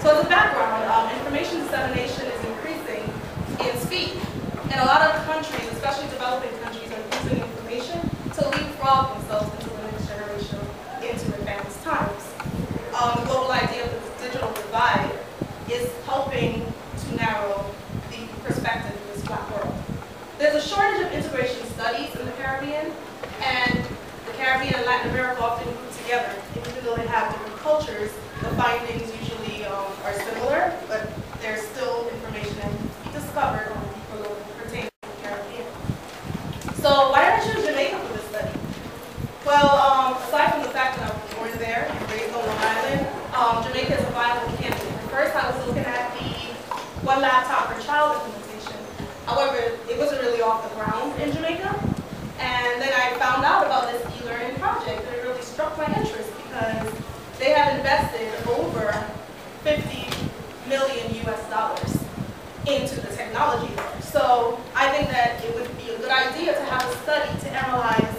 So as a background, information dissemination is increasing in speed. And a lot of countries, especially developing countries, are using information to leapfrog themselves into the next generation, into advanced times. The global idea of the digital divide is helping to narrow the perspective of this Black world. There's a shortage of integration studies in the Caribbean, and the Caribbean and Latin America often group together. Even though they have different cultures, the findings usually are similar, but there's still information that needs to be discovered on a deeper level pertaining to the Caribbean. So why did I choose Jamaica for this study? Well, aside from the fact that I was born there and raised on Long Island, Jamaica is a viable candidate. First, I was looking at the one laptop per child implementation. However, it wasn't really off the ground in Jamaica. And then I found out about this e-learning project, and it really struck my interest because they have invested over 50 million US dollars into the technology there. So I think that it would be a good idea to have a study to analyze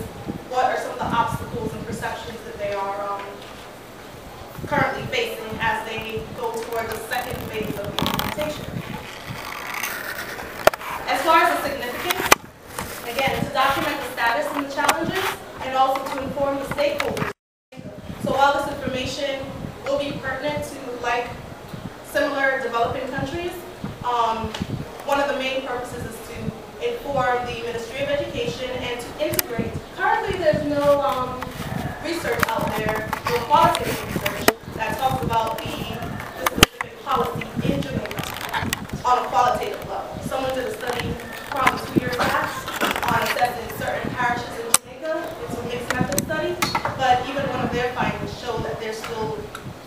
what are some of the obstacles and perceptions that they are currently facing as they go toward the second phase of the implementation. As far as the significance, again, to document the status and the challenges, and also to inform the stakeholders. So while this information will be pertinent to similar developing countries, one of the main purposes is to inform the Ministry of Education and to integrate. Currently, there's no research out there, no qualitative research that talks about the specific policy in Jamaica on a qualitative level. Someone did a study probably 2 years back on assessing certain parishes in Jamaica. It's a mixed method study, but even one of their findings showed that there's still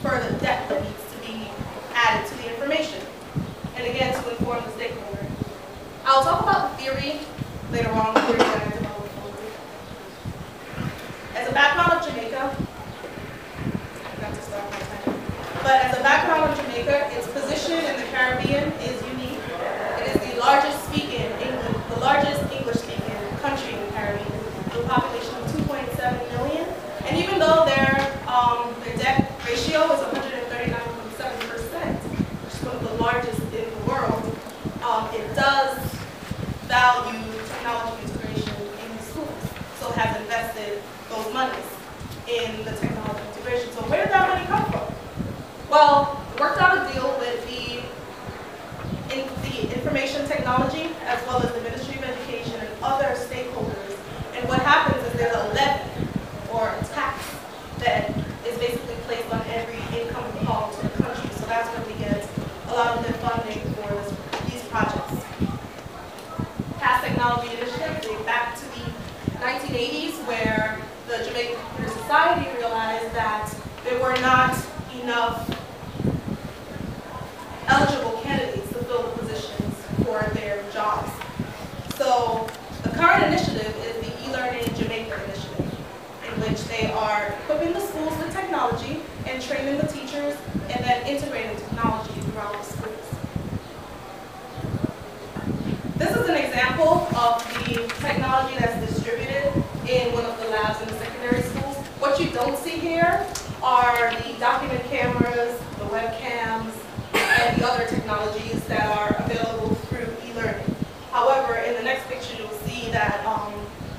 further depth that needs to be added to the information. And again, to inform the stakeholder. I'll talk about the theory later on, the theory that I developed. As a background of Jamaica, not to start my time, but as a background of Jamaica, its position in the Caribbean is unique. It is the largest English-speaking country in the Caribbean, with a population of 2.7 million. And even though their debt ratio is 139.7%, which is one of the largest in the world, it does value technology integration in the schools. So it has invested those monies in the technology integration. So where did that money come from? Well, it worked out a deal with the information technology as well as the Ministry of Education and other stakeholders. And what happens is there's a levy or a tax that is basically placed on every incoming call to the country. So that's where we get a lot of the funding for these projects. Past technology initiatives date back to the 1980s, where the Jamaican Computer Society realized that there were not enough eligible candidates to fill the positions for their jobs. So the current initiative is the e-learning Jamaica initiative, in which they are equipping the schools with technology and training the teachers and then integrating technology throughout the schools. This is an example of the technology that's distributed in one of the labs in the secondary schools. What you don't see here are the document cameras, the webcams, and the other technologies that are available through e-learning. However, in the next picture, you'll see that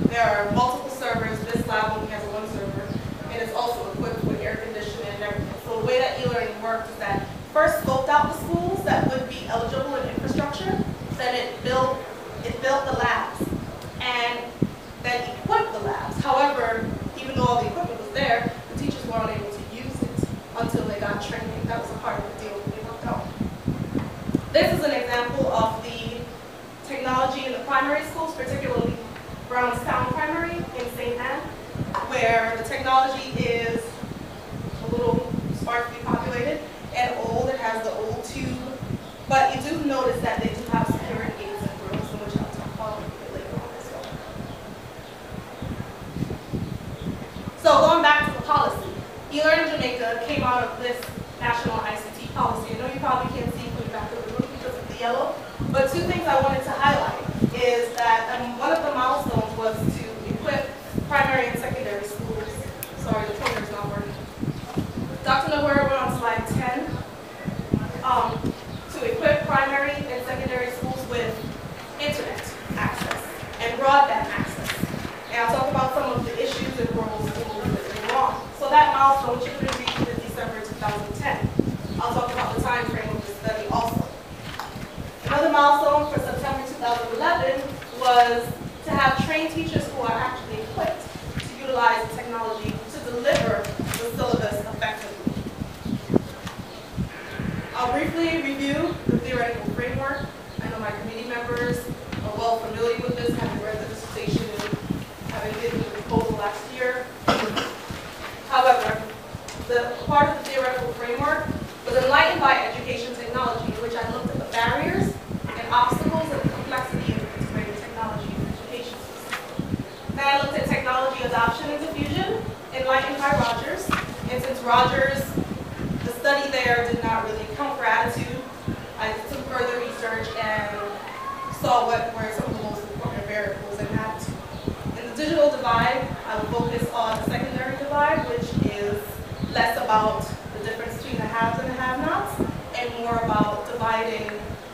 there are multiple servers. This lab only has one server, and it's also equipped with air conditioning and everything. So the way that e-learning works is that first scoped out the schools that would be eligible in infrastructure, then it built the labs, and then equipped the labs. However, even though all the equipment was there, the teachers weren't able to use it until they got training. That was a part of the deal that they worked out. This is an example of the technology in the primary schools, particularly Brownstown Primary in St. Ann, where the technology is a little sparsely populated and old. It has the old tube, but you do notice that they do have security gates and grills, in which I'll talk about a little bit later on as well. So going back to the policy, e-learning Jamaica came out of this national ICT policy. I know you probably can't see from the back of the room because of the yellow, but two things I wanted to highlight is that one of the milestones was to equip primary and secondary schools, sorry, time frame of the study also. Another milestone for September 2011 was to have trained teachers who are actually equipped to utilize technology to deliver the syllabus effectively. I'll briefly review the theoretical framework. I know my committee members are well familiar with this, having read the dissertation and having given the proposal last year. However, the part of the theoretical framework was enlightened by education technology, in which I looked at the barriers and obstacles and the complexity of integrated technology in education systems. Then I looked at technology adoption and diffusion, enlightened by Rogers. And since Rogers, the study there did not really account for attitude, I did some further research and saw what were some of the most important variables in attitude. In the digital divide, I will focus on the secondary divide, which is less about the difference between the haves and the have-nots, and more about dividing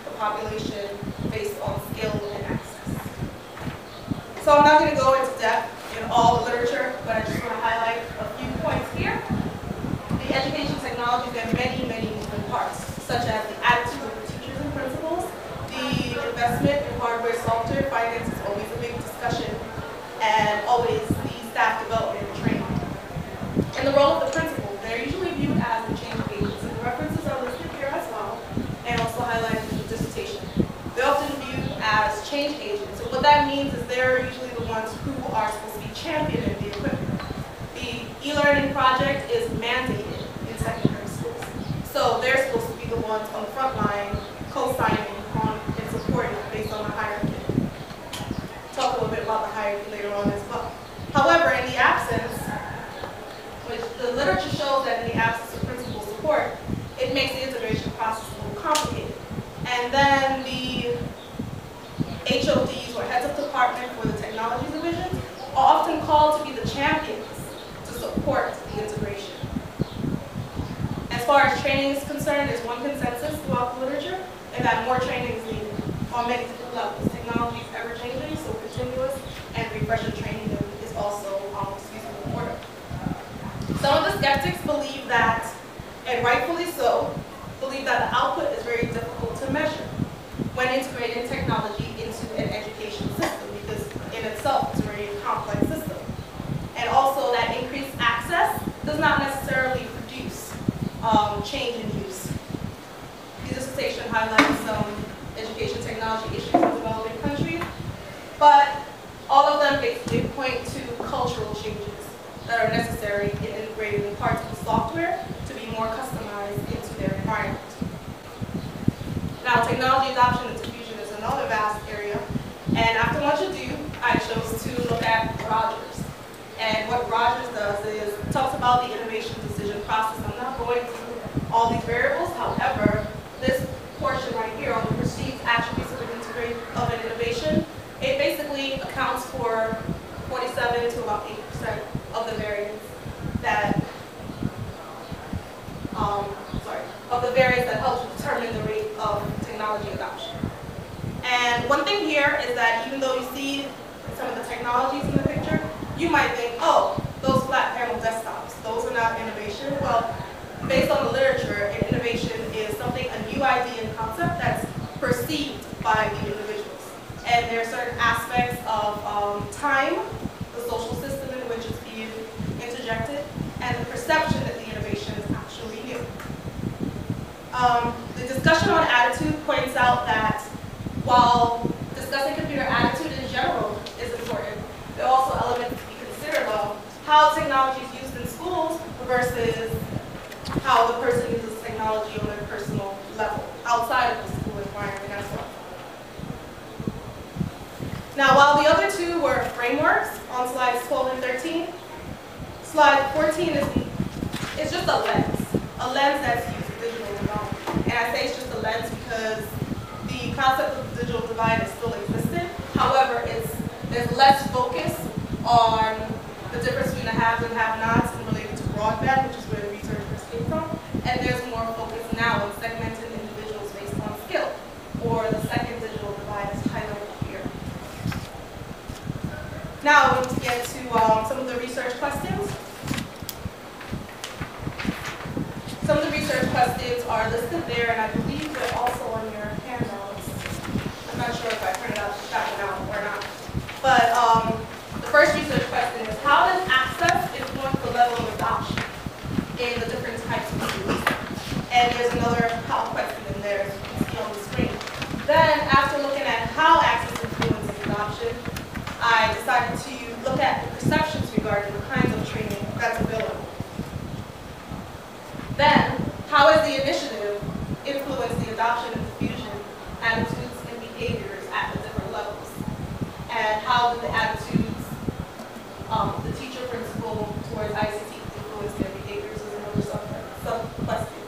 the population based on skill and access. So I'm not going to go into depth in all the literature, but I just want to highlight a few points here. The education technologies have many, many moving parts, such as the attitudes of the teachers and principals, the investment in hardware, software, finance is always a big discussion, and always the staff development and training. And the role of the principal, they're usually viewed as the change agents, and the references are listed here as well, and also highlighted in the dissertation. They're often viewed as change agents, and what that means is they're usually the ones who are supposed to be championing the equipment. The e-learning project is mandated in secondary schools, so they're supposed to be the ones on the front line co-signing on and supporting based on the hierarchy. Talk a little bit about the hierarchy later on as well. However, in the absence, which the literature shows that in the absence of principal support, it makes the integration process a little complicated. And then the HODs, or heads of department for the technology divisions, are often called to be the champions to support the integration. As far as training is concerned, there's one consensus throughout the literature, and that more training is needed on many different levels. Technology is ever-changing, so continuous and refresher training is also important. Some of the skeptics believe that, and rightfully so, believe that the output is very difficult to measure when integrating technology into an education system, because in itself it's a very complex system. And also that increased access does not necessarily produce change in use. The dissertation highlights some education technology issues in developing countries, but all of them basically point to cultural changes that are necessary in integrating parts of the software to be more customized into their environment. Now, technology adoption and diffusion is another vast area, and after much ado, I chose to look at Rogers. And what Rogers does is talks about the innovation decision process. I'm not going through all these variables, however, this portion right here on the perceived attributes of an innovation, it basically accounts for 47 to about 80% of the variance that helps determine the rate of technology adoption. And one thing here is that even though you see some of the technologies in the picture, you might think, oh, those flat panel desktops, those are not innovation. Well, based on the literature, an innovation is something, a new idea and concept that's perceived by the individuals. And there are certain aspects of time, the social system in which it's being interjected, and the perception that the innovation is actually new. The discussion on attitude points out that while discussing computer attitude in general is important, there are also elements to be considered of how technology is used in schools versus how the person uses technology on a personal level, outside of the school environment as well. Now, while the other two were frameworks on slides 12 and 13, slide 14 is just a lens that's used for digital development. And I say it's just a lens because the concept of the digital divide is still existent. However, there's less focus on the difference between the haves and have-nots and related to broadband, which is where the research first came from. And there's more focus now on segmenting individuals based on skill, or the second digital divide is highlighted here. Now I want to get to some of the research questions. Some of the research questions are listed there, and I believe they're also on your handouts. I'm not sure if I printed out that one out or not. But the first research question is, how does access influence the level of adoption in the different types of schools? And there's another how question in there, as you can see on the screen. Then, after looking at how access influences adoption, I decided to look at the perceptions regarding the kinds of training that's available. Then, how has the initiative influenced the adoption and diffusion, attitudes, and behaviors at the different levels? And how do the attitudes, the teacher principal towards ICT influence their behaviors is another sub-question.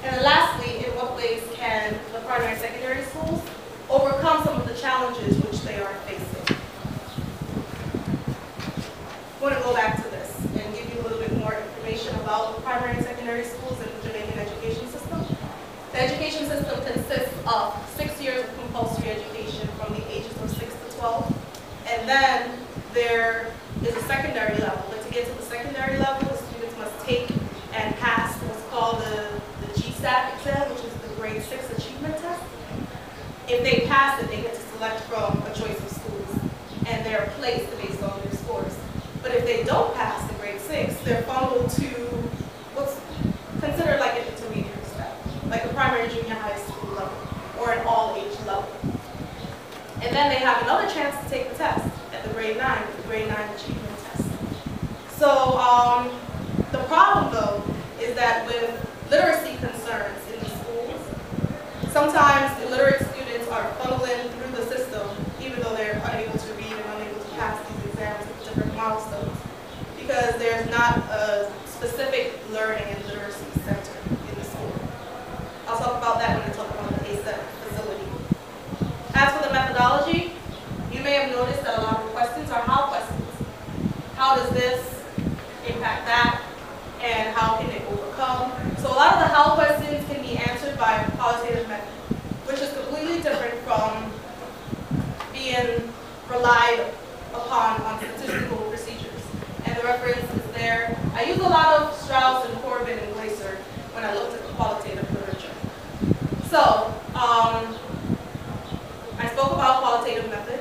And then lastly, in what ways can the primary and secondary schools overcome some of the challenges which they are facing? I want to go back to this and give you a little bit more information about the primary and secondary schools in the Jamaican education system. The education system consists of 6 years of compulsory education from the ages of 6 to 12. And then there is a secondary level. But to get to the secondary level, the students must take and pass what's called the GSAT exam, which is the grade 6 achievement test. If they pass it, they get to select from a choice of schools, and they're placed based on their scores. But if they don't pass the grade 6, they're funneled to what's considered like an intermediate step, like a primary junior high school level, or an all-age level. And then they have another chance to take the test at the grade 9, the grade 9 achievement test. So the problem though is that with literacy concerns in the schools, sometimes illiterate students are funneling through the system even though they're unable to read and unable to pass these exams with different milestones, because there's not a specific learning and literacy center in the school. I'll talk about that when I talk about the ASEP facility. As for the methodology, you may have noticed that a lot of the questions are how questions. How does this impact that? And how can it overcome? So a lot of the how questions can be answered by a qualitative method, which is completely different from being relied upon on statistical procedures. And the reference is there. I use a lot of Strauss and Corbin and Glaser when I looked at the qualitative literature. So, I spoke about qualitative method,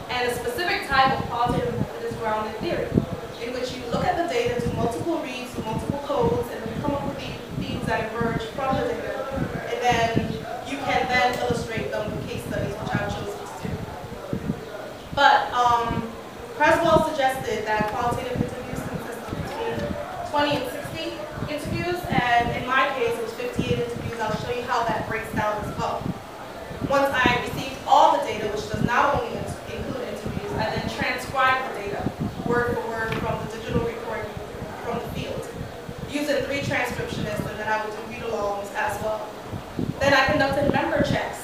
and a specific type of qualitative method is grounded theory, in which you look at the data, do multiple reads, do multiple codes, and then come up with the themes that emerge from the data, and then you can then illustrate them with case studies, which I've chosen to do. But Creswell suggested that qualitative interviews consist of between 20 and 60 interviews, and in my case it was 58 interviews. I'll show you how that breaks down as well. Once I received all the data, which does not only include interviews, I then transcribed the data word for word from the digital recording from the field, using 3 transcriptionists, and then I would do read-alongs as well. Then I conducted member checks,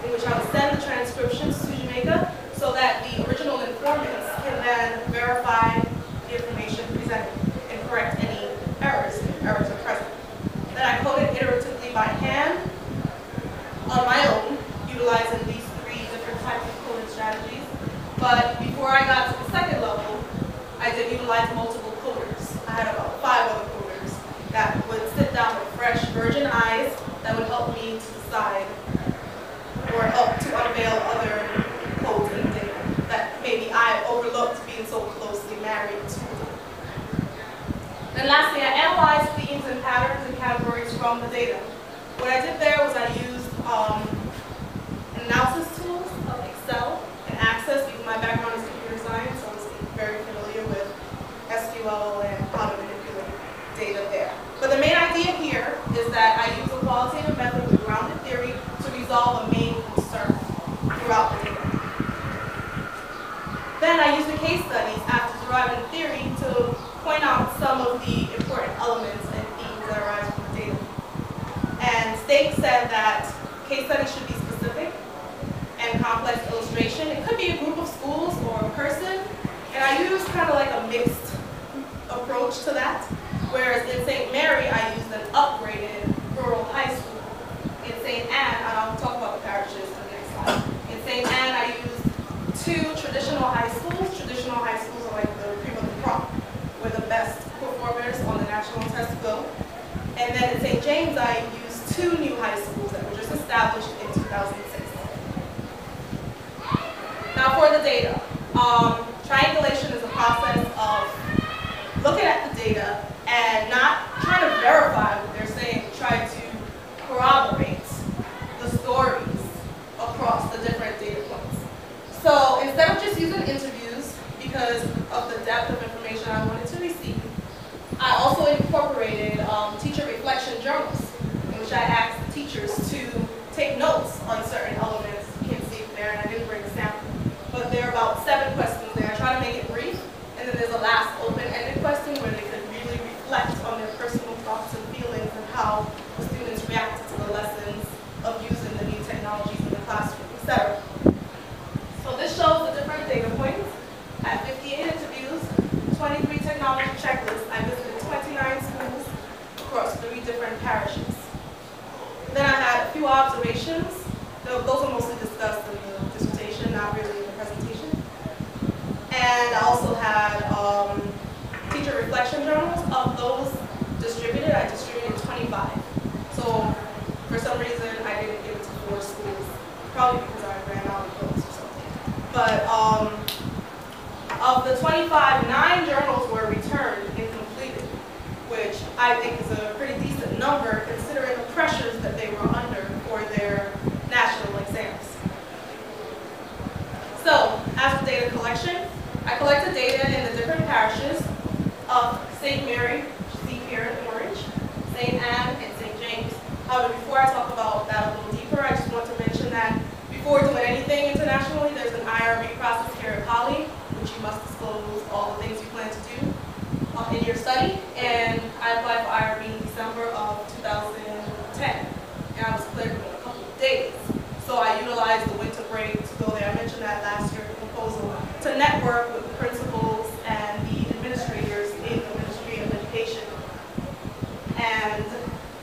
in which I would send the transcriptions to Jamaica so that the original informants can then verify the information presented and correct any errors if errors are present. Then I coded iteratively by hand on my own, utilizing these 3 different types of coding strategies. But before I got to the second level, I did utilize multiple coders. I had about 5 other coders that would sit down with fresh, virgin eyes that would help me to decide or help to unveil other codes in the data that maybe I overlooked being so closely married to. Then lastly, I analyzed themes and patterns and categories from the data. What I did there was I used analysis tools of Excel and Access, because my background is computer science, so I was very familiar with SQL and how to manipulate data there. But the main idea here is that I use a qualitative method with grounded theory to resolve a main concern throughout the data. Then I use the case studies after deriving theory to point out some of the important elements and themes that arise from the data. And Stake said that case studies should be specific and complex illustration. It could be a group of schools or a person, and I use kind of like a mixed approach to that. Whereas in St. Mary, I used an upgraded rural high school. In St. Ann, and I'll talk about the parishes in the next slide. In St. Ann, I used 2 traditional high schools. Traditional high schools are like the cream of the crop, where the best performers on the national test go. And then in St. James, I used 2 new high schools. Triangulation is a process of looking at the data and not trying to verify what they're saying, trying to corroborate the stories across the different data points. So instead of just using interviews, because of the depth of information I wanted to receive, I also incorporated teacher reflection journals, in which I asked the teachers to take notes on certain elements. You can't see it there, and I didn't bring a sample. But there are about 7 questions there. I try to make it brief, and then there's a last open-ended question where they could really reflect on their personal thoughts and feelings and how the students reacted to the lessons of using the new technologies in the classroom, etc. So this shows the different data points. I had 58 interviews, 23 technology checklists. I visited 29 schools across 3 different parishes. Then I had a few observations. Those are mostly discussed in the dissertation, not really in the presentation. And I also had teacher reflection journals. Of those distributed, I distributed 25. So for some reason, I didn't give it to 4 schools, probably because I ran out of those or something. But of the 25, 9 journals were returned incompleted, which I think is a pretty decent number considering the pressures that they were under for their national exams. So, as for data collection, I collected data in the different parishes of St. Mary, which is here in orange, St. Anne, and St. James. However, before I talk about that a little deeper, I just want to mention that before doing anything internationally, there's an IRB process here at Poly, which you must disclose all the things you plan to do in your study. And I applied for IRB in December of 2010, and I was cleared within a couple of days. So I utilized the winter break to go there. I mentioned that last year in the proposal, to network with the principals and the administrators in the Ministry of Education. And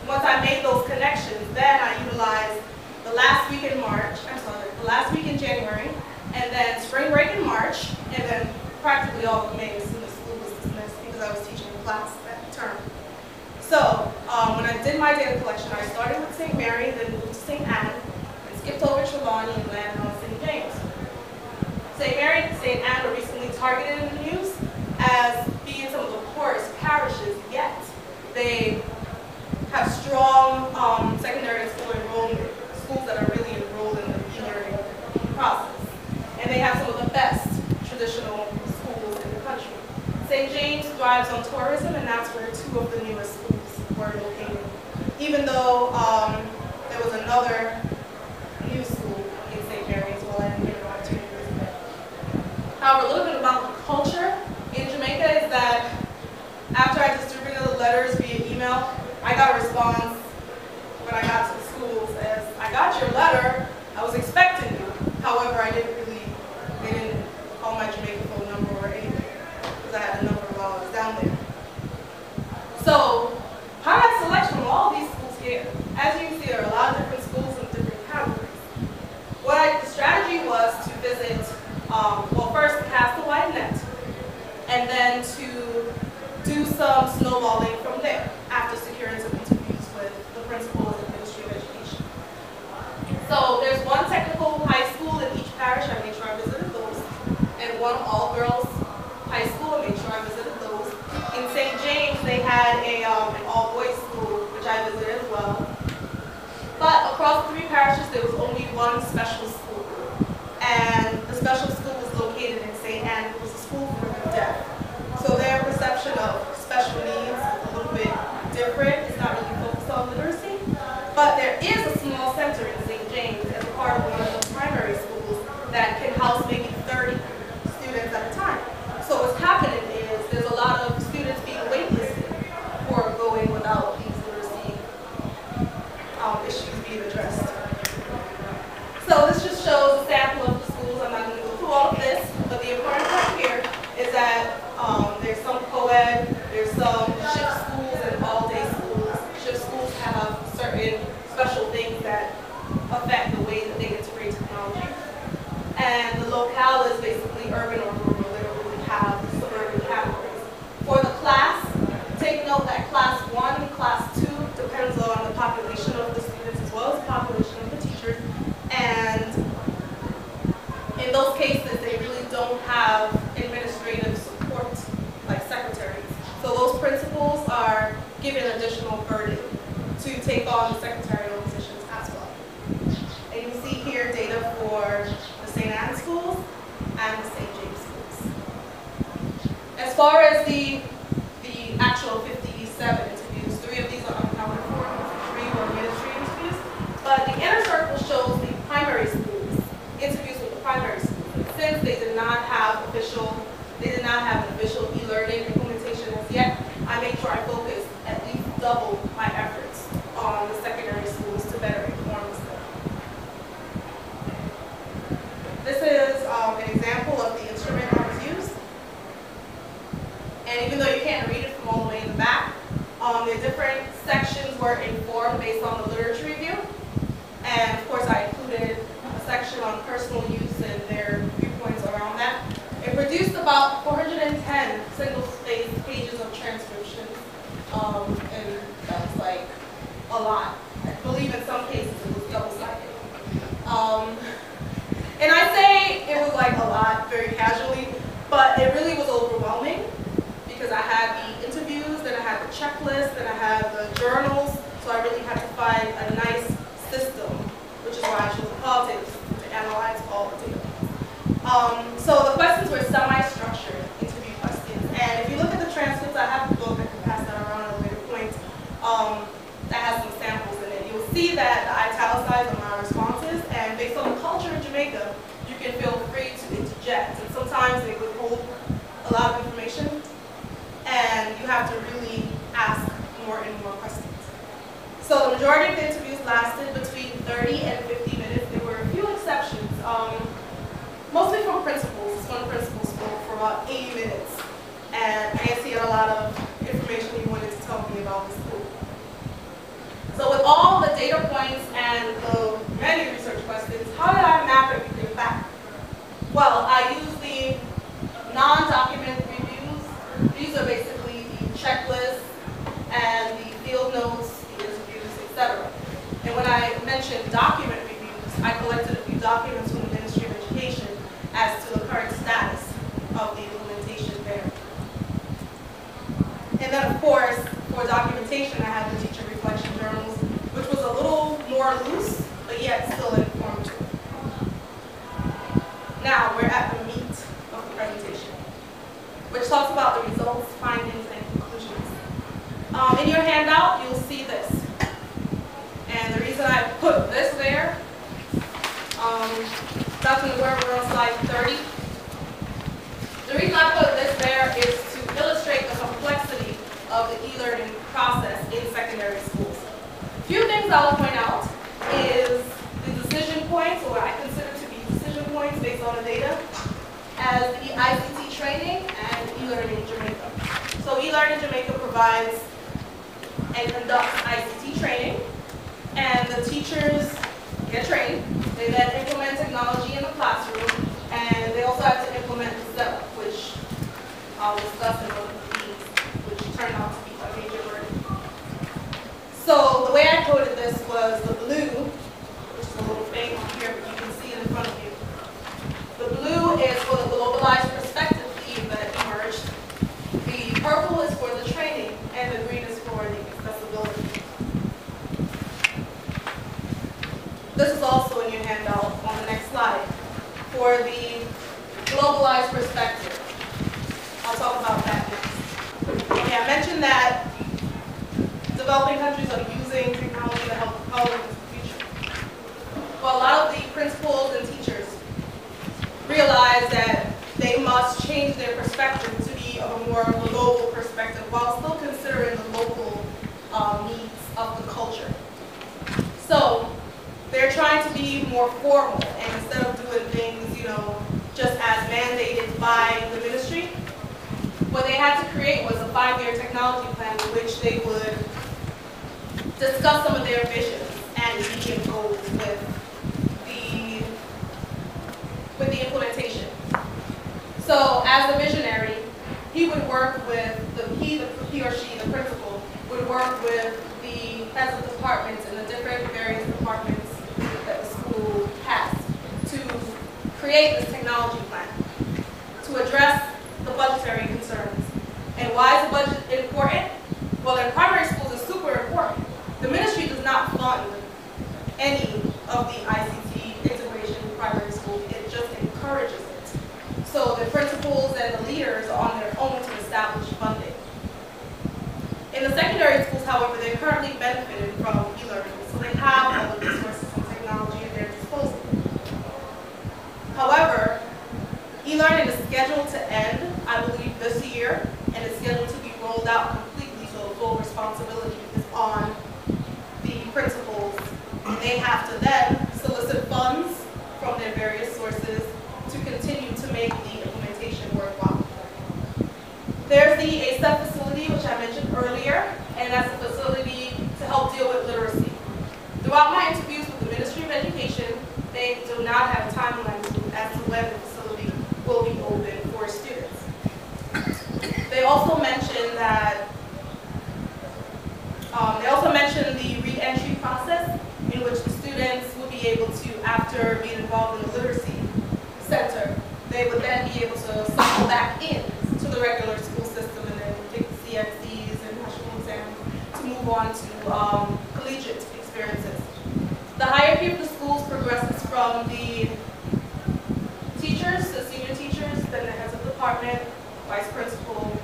once I made those connections, then I utilized the last week in January, and then spring break in March, and then practically all of May as soon as school was dismissed because I was teaching a class that term. So when I did my data collection, I started with St. Mary, then moved to St. Anne, and skipped over Trelawney and landed on St. James. St. Mary and St. Anne were recently targeted in the news as being some of the poorest parishes yet. They have strong secondary school enrollment, schools that are really enrolled in the e-learning process. And they have some of the best traditional schools in the country. St. James thrives on tourism, and that's where 2 of the newest schools were located. Even though there was another new school in St. Mary as well, I didn't get an opportunity to visit. However, a little bit about the culture in Jamaica is that after I distributed the letters via email, I got a response when I got to the schools as, I got your letter, I was expecting you. However, they didn't call my Jamaican phone number or anything, because I had a number while I was down there. So, how did I select from all these schools here? As you can see, there are a lot of different schools in different categories. The strategy was to visit, well, first cast a wide net, and then to do some snowballing from there after securing some interviews with the principals and Ministry of Education. So there's one technical high school in each parish. I made sure I visited those, and one all-girls high school. I made sure I visited those. In St. James, they had an all-boys school, which I visited as well. But across the 3 parishes, there was only one special school, and the special school was located in St. Anne. It was a school for the deaf. So their perception of special needs is a little bit different. It's not really focused on literacy. But there is a small center in St. James as a part of one of the primary schools that can house maybe 30 students at a time. So what's happening is there's a lot of students being waitlisted who are going without these literacy issues being addressed. So this just shows a sample of the schools. I'm not going to go through all of this, but the important part here is that there's some co-ed, there's some shift schools and all-day schools. Shift schools have certain special things that affect the way that they integrate technology. And the locale is basically urban or rural. They don't really have suburban categories. For the class, take note that class 1 and class 2 depends on the population of the students as well as the population of the teachers. And in those cases, they really don't have far as the actual 57 interviews, 3 of these are unaccounted for, 3 were ministry interviews, but the inner circle shows the primary schools, interviews with the primary schools. And since they did not have an official e-learning implementation as yet, I made sure I focused at least double my efforts on the secondary schools to better inform them. This is an example of the instrument that was used. And even though you can't read it from all the way in the back, the different sections were informed based on the literature review. And of course, I included a section on personal use and their viewpoints around that. It produced about 410 single-spaced pages of transcription, and that was like a lot. I believe in some cases it was double-sided. And I say it was like a lot very casually, but it really was overwhelming because I had the interviews, then I had the checklist, then I had the journals, so I really had to find a nice system, which is why I chose the politics to analyze all the data. So the questions were semi-structured interview questions, and if you look at the transcripts, I have the book, I can pass that around at a later point, that has some samples in it. You'll see that I italicize on my responses, and based on the culture in Jamaica, you can feel free to interject, and sometimes they withhold a lot of information, and you have to really ask more and more questions. So the majority of the interviews lasted between 30 and 50 minutes. There were a few exceptions, mostly from principals. One principal spoke for about 80 minutes, and Nancy had a lot of information he wanted to tell me about the school. So with all the data points and the many research questions, how did I map everything back? Well, I used the non-document reviews. These are basically the checklists and the field notes, the interviews, etc. And when I mentioned document reviews, I collected a few documents from the Ministry of Education as to the current status of the implementation there. And then, of course, for documentation, I had the teacher reflection journals, which was a little more loose, but yet still informative. Now, we're at the meat of the presentation, which talks about the results, findings, and conclusions. In your handout, you'll see this. And the reason I put this there, Dr. Nguyen, we're on slide 30. The reason I put this there is to illustrate the complexity of the e-learning process in secondary schools. A few things I'll point out is the decision points, or what I consider to be decision points based on the data, as the ICT training and e-learning Jamaica. So e-learning Jamaica provides and conducts ICT training, and the teachers get trained. They then implement technology in the classroom, and they also have to implement the setup, which I'll discuss in one of the themes, which turned out to be a major burden. So the way I coded this was the blue, which is a little faint on here, but you can see it in front of you. The blue is for the globalized perspective theme that emerged. The purple is for the training, and the green is for the accessibility. This is also in your handout on the next slide. For the globalized perspective, I'll talk about that next. Okay, I mentioned that developing countries are using technology to help propel them into the future. Well, a lot of the principals and teachers realize that they must change their perspective to be of a more global perspective while still considering the local needs of the culture. So they're trying to be more formal, and instead of doing things, just as mandated by the ministry, what they had to create was a 5-year technology plan in which they would discuss some of their visions and medium goals with the implementation. So as a visionary, he would work with he or she, the principal, would work with the heads of departments and the different various departments that the school has to create this technology plan to address the budgetary concerns. And why is the budget important? Well, in primary schools, it's super important. The ministry does not fund any of the ICT integration in primary school. It just encourages it. So the principals and the leaders are on their own to establish to then solicit funds from their various sources to continue to make the implementation worthwhile. There's the ASEP facility, which I mentioned earlier, and that's a facility to help deal with literacy. Throughout my interviews with the Ministry of Education, they do not have a timeline as to when the facility will be open for students. They also mentioned that the re-entry process in which the students will be able to, after being involved in the literacy center, they would then be able to cycle back in to the regular school system and then take the CXCs and national exams to move on to collegiate experiences. The hierarchy of the schools progresses from the teachers, the senior teachers, then the heads of department, vice principal.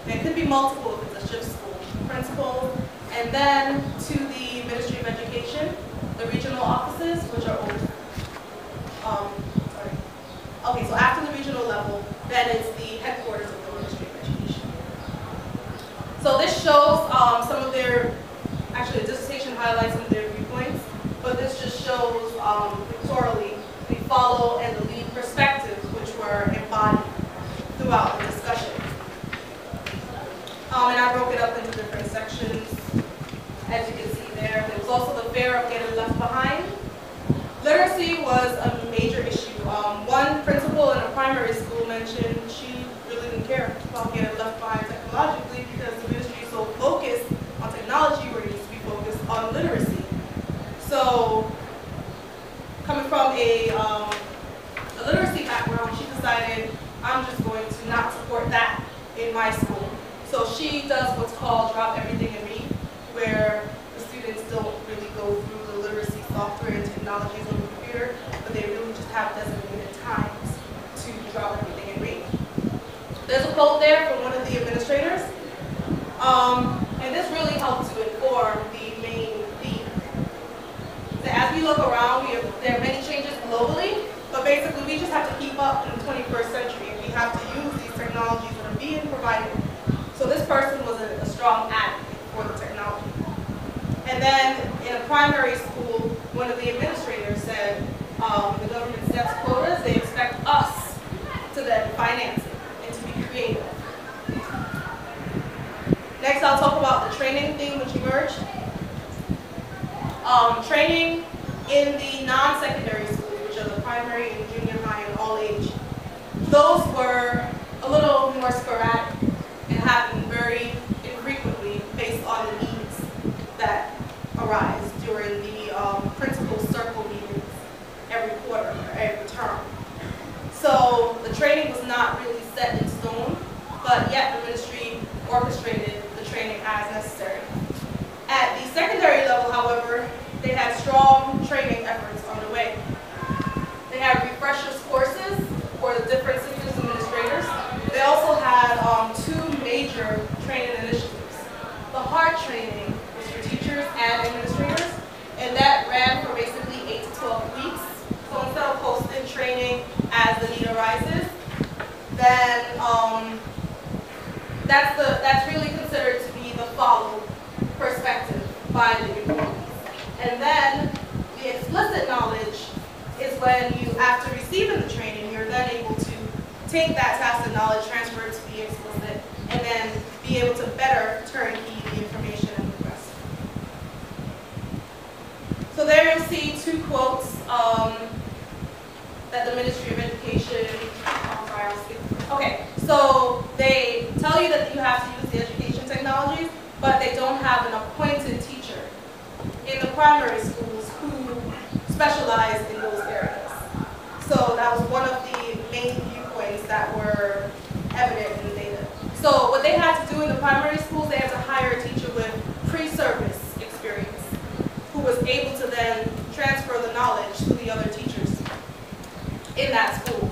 There could be multiple if it's a shift school. Principal, and then to the Ministry of Education, the regional offices, which are open. Okay, so after the regional level, then it's the headquarters of the Ministry of Education. So this shows some of their, actually the dissertation highlights some of their viewpoints, but this just shows pictorially the follow and the lead perspectives which were embodied throughout the discussion. And I broke it up into different sections, as you can see there. There was also the fear of getting left behind. Literacy was a major issue. One principal in a primary school mentioned she really didn't care about getting left behind technologically because the ministry is so focused on technology where it needs to be focused on literacy. So, coming from a literacy background, she decided, I'm just going to not support that in my school. So she does what's called drop everything and read, where the students don't really go through the literacy software and technologies on the computer, but they really just have designated times to drop everything and read. There's a quote there from one of the administrators, and this really helps to inform the main theme. So as we look around, there are many changes globally, but basically we just have to keep up in the 21st century, and we have to use these technologies that are being provided. So this person was a strong advocate for the technology. And then in a primary school, one of the administrators said, the government sets quotas, they expect us to then finance it and to be creative. Next, I'll talk about the training theme which emerged. Training in the non-secondary schools, which are the primary and junior high and all age. Those were a little more sporadic and happen very infrequently based on the needs that arise during the principal circle meetings every quarter or every term. So the training was not really set in stone, but yet the ministry orchestrated the training as necessary. At the secondary level, however, they had strong training efforts underway. They had refreshers courses for the different systems administrators. They also had two major training initiatives. The hard training was for teachers and administrators, and that ran for basically 8 to 12 weeks. So instead of posting training as the need arises, then that's really considered to be the follow perspective by the employees. And then the explicit knowledge is when you, after receiving the training, you're then able to take that tacit knowledge, transfer it to the explicit, and then be able to better turnkey the information and the rest. So there you'll see two quotes that the Ministry of Education, okay, so they tell you that you have to use the education technologies, but they don't have an appointed teacher in the primary schools who specialize in those areas. So that was one of the main viewpoints that were evident in the data. So what they had to do in the primary schools, they had to hire a teacher with pre-service experience who was able to then transfer the knowledge to the other teachers in that school.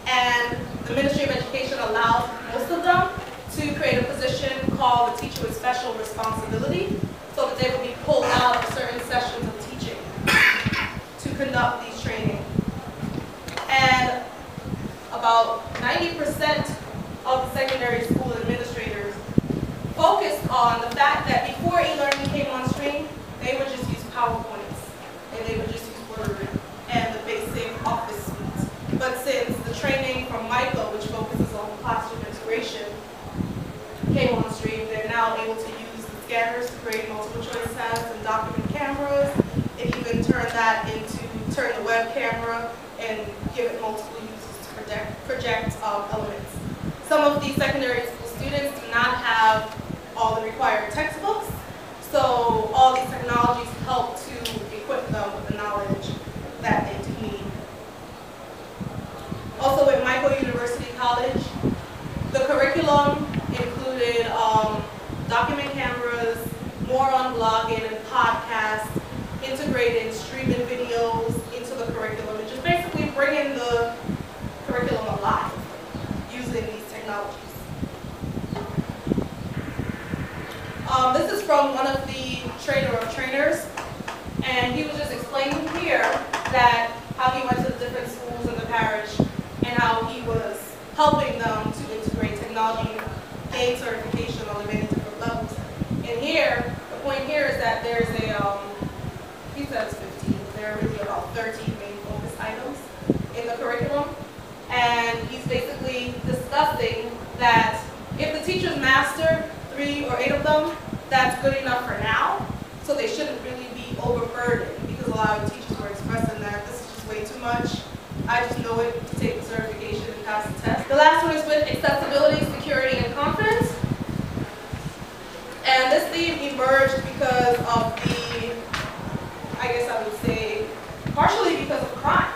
And the Ministry of Education allowed most of them to create a position called a teacher with special responsibility, so that they would be pulled out of certain sessions of teaching to conduct these training. And about 90% of the secondary school administrators focused on the fact that before e-learning came on stream, they would just use PowerPoints, and they would Word and the basic Office suite. But since the training from Michael, which focuses on classroom integration, came on stream, they're now able to use the scanners to create multiple choice tests and document cameras, and even turn the web camera and give it multiple uses to project elements. Some of these secondary school students do not have all the required textbooks, so all these technologies help to equip them with the knowledge that they do need. Also at Michael University College, the curriculum included document cameras, more on blogging and podcasts, integrated streaming videos into the curriculum, and just basically bringing the curriculum alive using these technologies. This is from one of the trainer of trainers, and he was just explaining here that how he went to the different schools in the parish and how he was helping them to integrate technology, gain certification on the many different levels. And here, the point here is that there's a, he says 15, there are really about 13 main focus items in the curriculum. And he's basically discussing that if the teachers master 3 or 8 of them, that's good enough for now. So they shouldn't really be overburdened, because a lot of teachers were expressing that this is just way too much. I just know it to take the certification and pass the test. The last one is with accessibility, security, and confidence. And this theme emerged because of the, I guess I would say, partially because of crime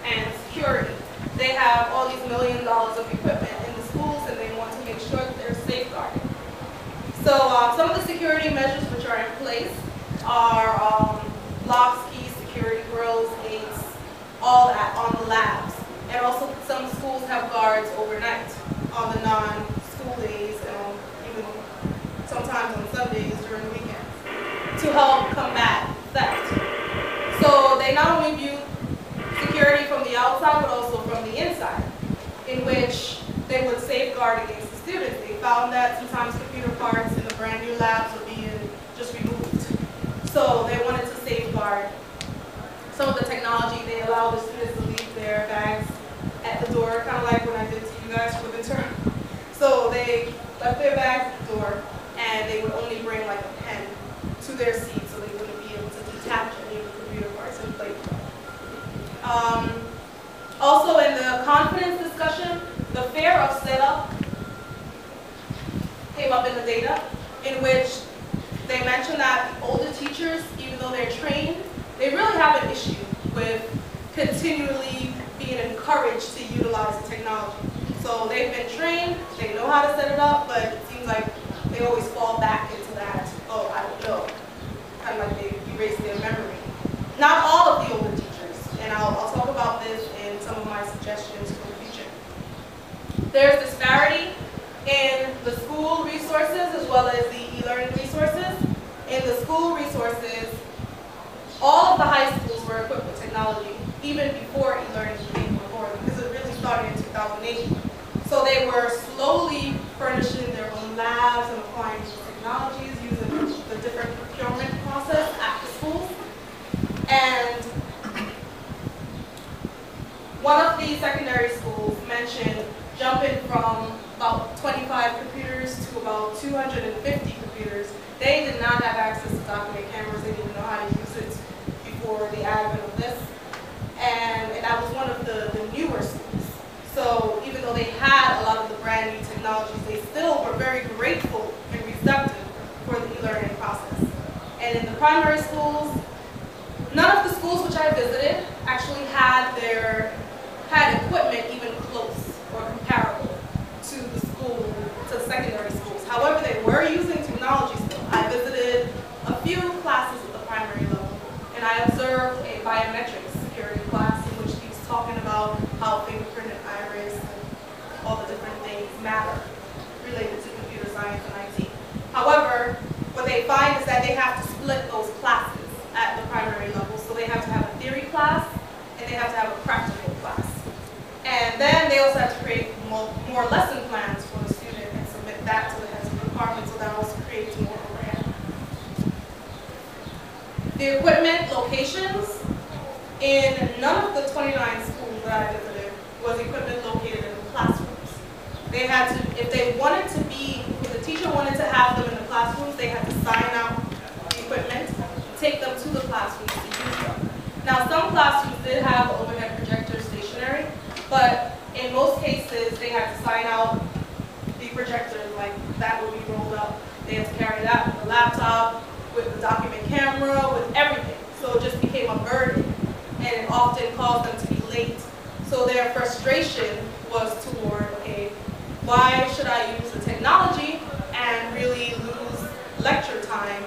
and security. They have all these $1 million of equipment in the schools, and they want to make sure that they're safeguarded. So some of the security measures which are in place are locks, keys, security grills, gates, all that on the labs. And also some schools have guards overnight on the non-school days and even sometimes on Sundays during the weekend to help combat theft. So they not only view security from the outside but also from the inside, in which they would safeguard against the students. They found that sometimes computer parts in the brand new labs were being just removed. So they wanted to safeguard some of the technology. They allow the students to leave their bags at the door, kind of like what I did to you guys for the term. So they left their bags at the door, and they would only bring like a pen to their seat, so they wouldn't be able to detach any of the computer parts and play with them. Also in the confidence discussion, the fear of setup came up in the data, in which they mentioned that older teachers, even though they're trained, they really have an issue with continually being encouraged to utilize the technology. So they've been trained, they know how to set it up, but it seems like they always fall back into that, oh, I don't know, kind of like they erase their memory. Not all of the older teachers, and I'll talk about this in some of my suggestions for the future. There's disparity in the school resources as well as the e-learning resources. In the school resources, all of the high schools were equipped with technology, even before e-learning came on board, because it really started in 2008. So they were slowly furnishing their own labs and applying these technologies using the different procurement process at the schools. And one of the secondary schools mentioned jumping from about 25 computers to about 250 computers. They did not have access to document cameras. They didn't know how to use it before the advent of this. And that was one of the newer schools. So even though they had a lot of the brand new technologies, they still were very grateful and receptive for the e-learning process. And in the primary schools, none of the schools which I visited actually had equipment even close or comparable to the school, to the secondary schools. However, they were using technology still. I visited a few classes at the primary level, and I observed a biometrics security class in which he was talking about how fingerprint and iris and all the different things matter related to computer science and IT. However, what they find is that they have to split those classes at the primary level. So they have to have a theory class, and they have to have a practical class. And then they also have to create more lesson plans for the student and submit that to the heads of the department, so that also creates more overhead. The equipment locations in none of the 29 schools that I visited was equipment located in the classrooms. They had to, if they wanted to be, if the teacher wanted to have them in the classrooms, they had to sign out the equipment, take them to the classrooms to use them. Now, some classrooms did have overhead projectors stationary, but in most cases, they had to sign out the projectors, like that would be rolled up. They had to carry that with the laptop, with the document camera, with everything. So it just became a burden, and it often caused them to be late. So their frustration was toward, okay, why should I use the technology and really lose lecture time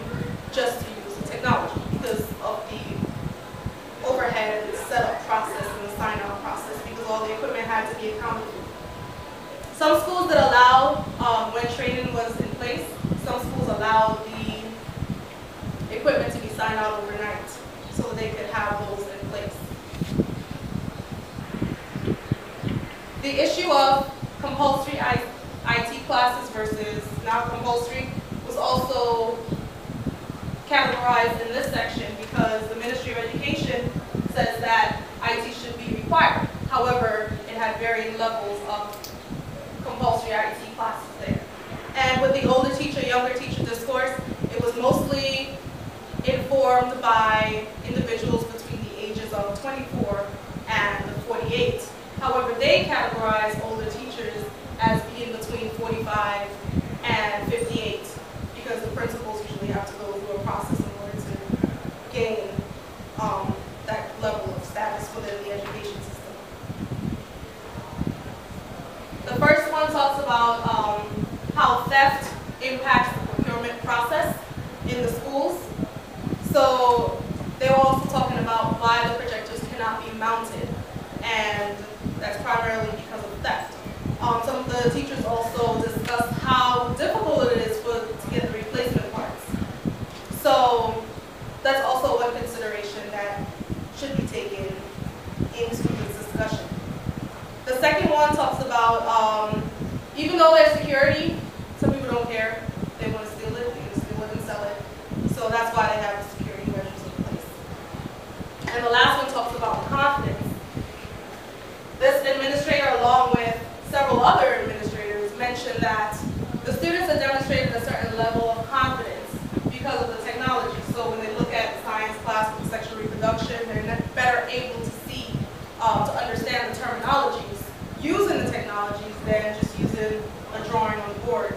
just to use the technology because of the overhead and the setup process and the sign-out process, because all the equipment had to be accounted for. Some schools that allow, when training was in place, some schools allow the equipment to be signed out overnight so that they could have those in place. The issue of compulsory IT classes versus non-compulsory was also categorized in this section because the Ministry of Education says that IT should be required. However, it had varying levels of compulsory IT classes there. And with the older teacher, younger teacher discourse, it was mostly informed by individuals between the ages of 24 and 48. However, they categorize older teachers as being between 45 and 58 because the principals usually have to go through a process in order to gain that level of status within the education system. The first one talks about how theft impacts the procurement process in the schools. So they were also talking about why the projectors cannot be mounted, and that's primarily because of theft. Some of the teachers also discussed how difficult it is to get the replacement parts. So that's also one consideration that should be taken into this discussion. The second one talks about, even though there's security, some people don't care. They want to steal it, they can steal it and sell it. So that's why they have the security measures in place. And the last one talks about confidence. This administrator, along with several other administrators, mentioned that the students have demonstrated a certain level of confidence because of the technology. So when they look at the science class with sexual reproduction, they're better able to see, to understand the terminologies using the technologies than just using a drawing on the board.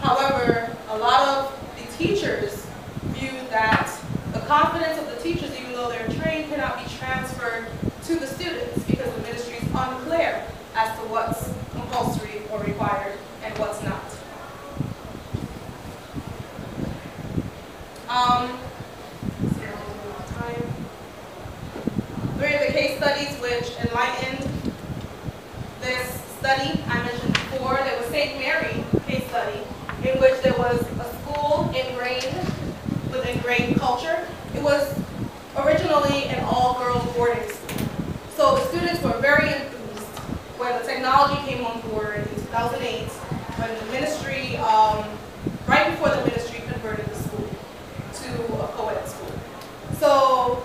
However, a lot of the teachers view that the confidence of the teachers, even though they're trained, cannot be transferred to the students because the ministry is unclear as to what's compulsory or required and what's not. Three of the case studies which enlightened this study I mentioned before. There was St. Mary case study in which there was a school with ingrained culture. It was originally an all-girls boarding school. So the students were very enthused when the technology came on board in 2008, when the ministry, right before the ministry converted the school to a co-ed school. So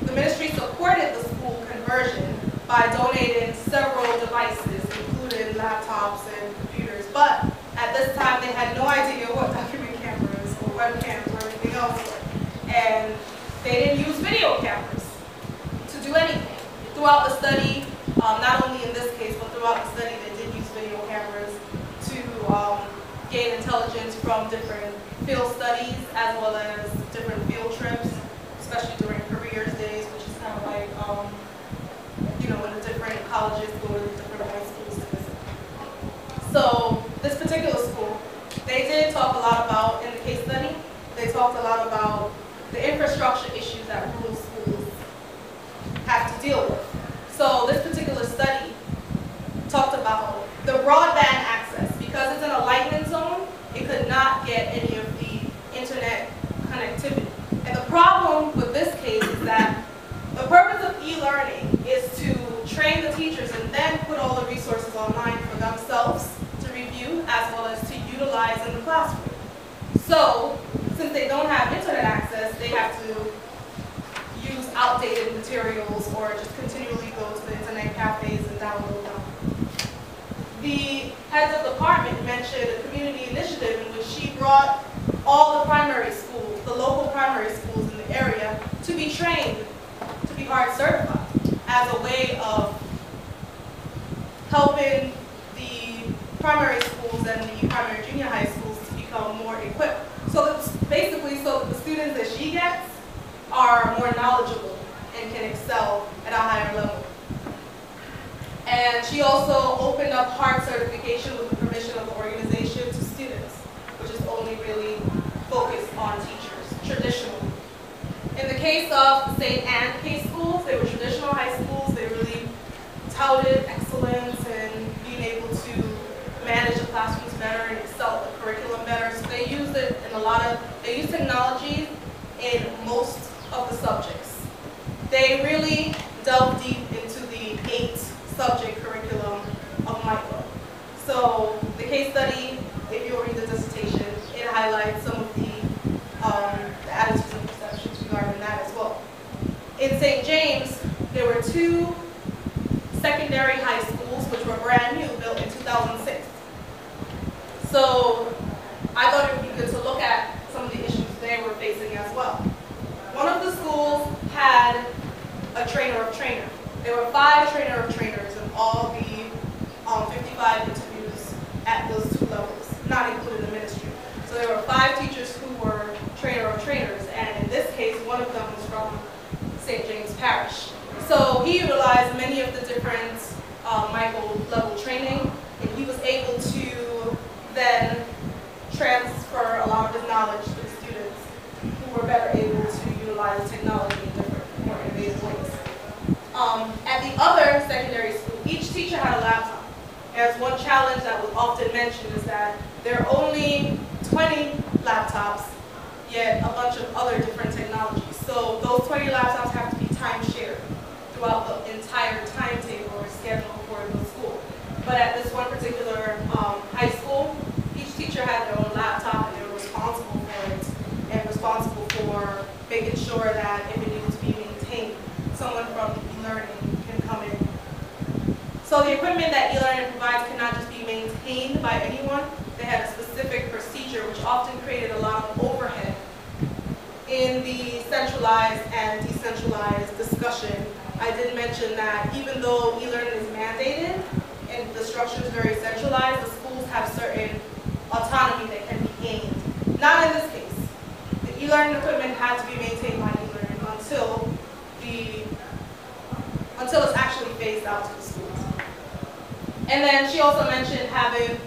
the ministry supported the school conversion by donating several devices, including laptops and computers. But at this time, they had no idea what document cameras or webcams or anything else were. And they didn't use video cameras to do anything. Throughout the study, not only in this case, but throughout the study, they did use video cameras to gain intelligence from different field studies as well as different field trips, especially during careers days, which is kind of like, when the different colleges go to the different high schools to visit. So this particular school, they did talk a lot about, in the case study, they talked a lot about the infrastructure issues that rural schools have to deal with. So this particular study talked about the broadband access. Because it's in a lightning zone, it could not get any of the internet connectivity. And the problem with this case is that the purpose of e-learning is to train the teachers and then put all the resources online for themselves to review as well as to utilize in the classroom. So, since they don't have internet access, they have to use or just continually go to the internet cafes and download them. The heads of department mentioned a community initiative in which she brought all the primary schools, the local primary schools in the area, to be trained to be HART certified as a way of helping the primary schools and the primary junior high schools to become more equipped. So that's basically so that the students that she gets are more knowledgeable and can excel at a higher level. And she also opened up HART certification with the permission of the organization to students, which is only really focused on teachers, traditionally. In the case of the St. Anne K schools, they were traditional high schools. They really touted excellence and being able to manage the classrooms better and excel at the curriculum better. So they used it in they use technology in most of the subjects. They really delve deep into the 8-subject curriculum of micro. So the case study, if you read the dissertation, it highlights some of the attitudes and perceptions regarding that as well. In St. James, there were 2 secondary high schools which were brand new, built in 2006. So I thought it would be good to look at some of the issues they were facing as well. One of the schools had a trainer of trainer. There were 5 trainer of trainers in all the 55 interviews at those 2 levels, not including the ministry. So there were 5 teachers who were trainer of trainers, and in this case, one of them was from St. James Parish. So he utilized many of the different micro-level training, and he was able to then transfer a lot of his knowledge to the students who were better able to utilize technology in different, more innovative ways. At the other secondary school, each teacher had a laptop. As one challenge that was often mentioned is that there are only 20 laptops, yet a bunch of other different technologies. So those 20 laptops have to be time-shared throughout the entire timetable or schedule for the school. But at this one particular high school, each teacher had their own laptop and they were responsible for it and responsible for making sure that if it needed to be maintained, someone from e-learning can come in. So the equipment that e-learning provides cannot just be maintained by anyone. They had a specific procedure which often created a lot of overhead in the centralized and decentralized discussion. I did mention that even though e-learning is mandated and the structure is very centralized, the schools have certain autonomy that can be gained. Not in this case. The e-learning equipment had to be maintained by e-learning until it's actually phased out to the schools. And then she also mentioned having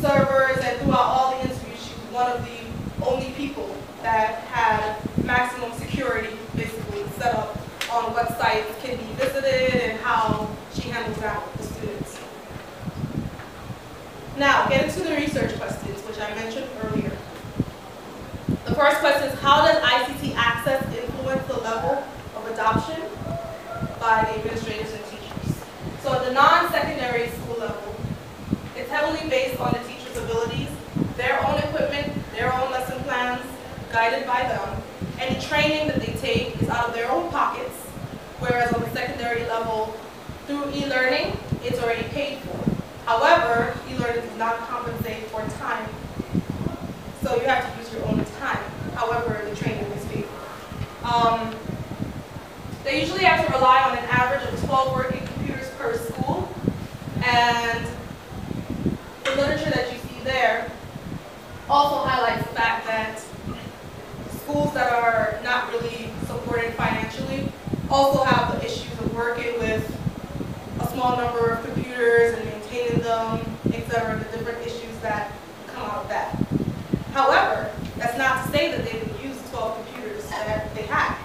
servers, and throughout all the interviews, she was one of the only people that had maximum security basically set up on what sites can be visited and how she handles that with the students. Now, getting to the research questions, which I mentioned earlier. The first question is, how does ICT access influence the level of adoption by the administrators and teachers? So at the non-secondary school level, it's heavily based on the teacher's abilities, their own equipment, their own lesson plans, guided by them. Any training that they take is out of their own pockets, whereas on the secondary level, through e-learning, it's already paid for. However, e-learning does not compensate for time, so you have to use your own time. However, the training is paid for. They usually have to rely on an average of 12 working computers per school, and the literature that you see there also highlights the fact that schools that are not really supported financially also have the issues of working with a small number of computers and maintaining them, etc., the different issues that come out of that. However, that's not to say that they didn't use 12 computers that they had.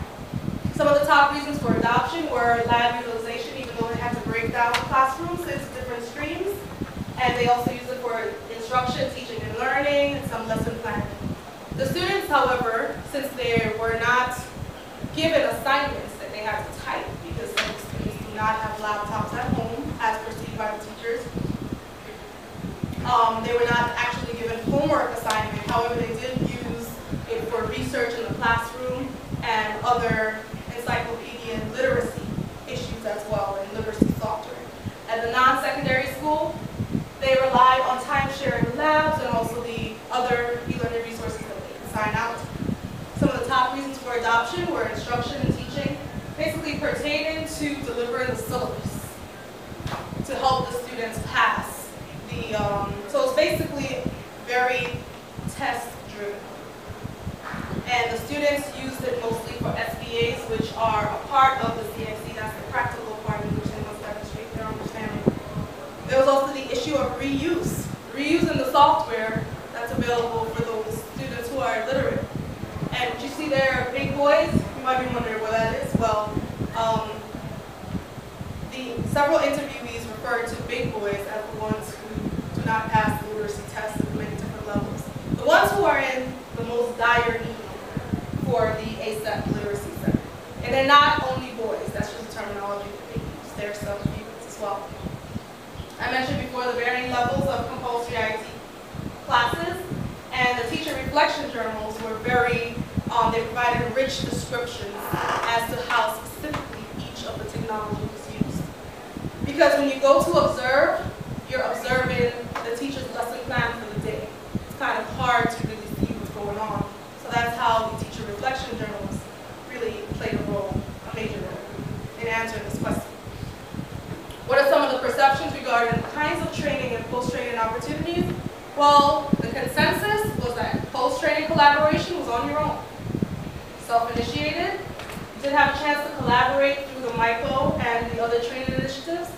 Some of the top reasons for adoption were lab utilization, even though they had to break down classrooms into different streams, and they also use it for instruction, teaching and learning, and some lesson planning. The students, however, since they were not given assignments that they had to type, because some students do not have laptops at home, as perceived by the teachers, they were not actually given homework assignment. However, they did use it for research in the classroom and other encyclopedia and literacy issues. to deliver the syllabus to help the students pass the, so it's basically very test-driven. And the students used it mostly for SBAs, which are a part of the CXC, that's the practical part in which they must demonstrate their understanding. There was also the issue of reuse, reusing the software that's available for those students who are illiterate. And you see there big boys, you might be wondering what that is. Well, several interviewees referred to big boys as the ones who do not pass the literacy test at many different levels. The ones who are in the most dire need for the ASEP Literacy Center. And they're not only boys, that's just the terminology that they use. There are some females as well. I mentioned before the varying levels of compulsory IT classes, and the teacher reflection journals were very, they provided rich descriptions as to how specifically each of the technology was used. Because when you go to observe, you're observing the teacher's lesson plan for the day. It's kind of hard to really see what's going on. So that's how the teacher reflection journals really played a role, a major role, in answering this question. What are some of the perceptions regarding kinds of training and post-training opportunities? Well, the consensus was that post-training collaboration was on your own. Self-initiated, you did have a chance to collaborate through the MICO and the other training initiatives.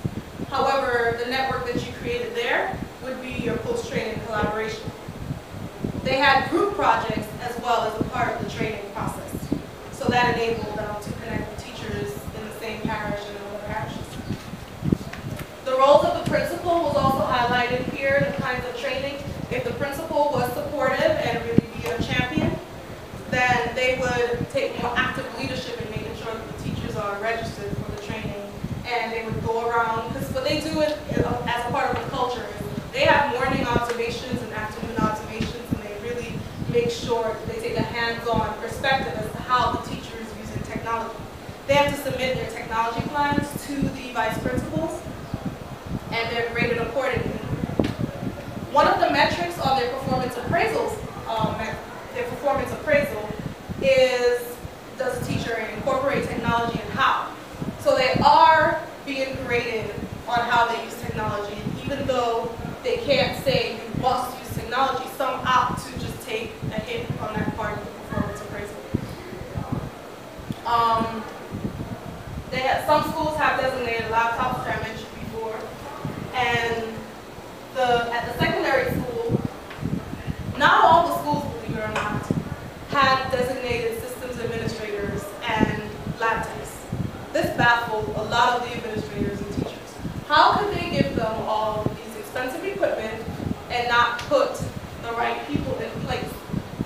However, the network that you created there would be your post-training collaboration. They had group projects as well as a part of the training process. So that enabled them to connect with teachers in the same parish and in other parishes. The roles of the principal was also highlighted here, the kinds of training. If the principal was supportive and really be a champion, then they would take more active leadership in making sure that the teachers are registered for the training. And they would go around, because what they do is, as a part of the culture is they have morning observations and afternoon observations, and they really make sure that they take a hands-on perspective as to how the teacher is using technology. They have to submit their technology plans to the vice principals, and they're graded accordingly. One of the metrics on their performance appraisals, is, does the teacher incorporate technology and how? So they are being graded on how they use technology, even though they can't say you must use technology. Some opt to just take a hit on that part of the performance appraisal. Some schools have designated laptops, which I mentioned before, and at the secondary school, not all the schools, believe it or not, had designated systems administrators and lab techs. This baffled a lot of the administrators and teachers. How could they give them all these expensive equipment and not put the right people in place?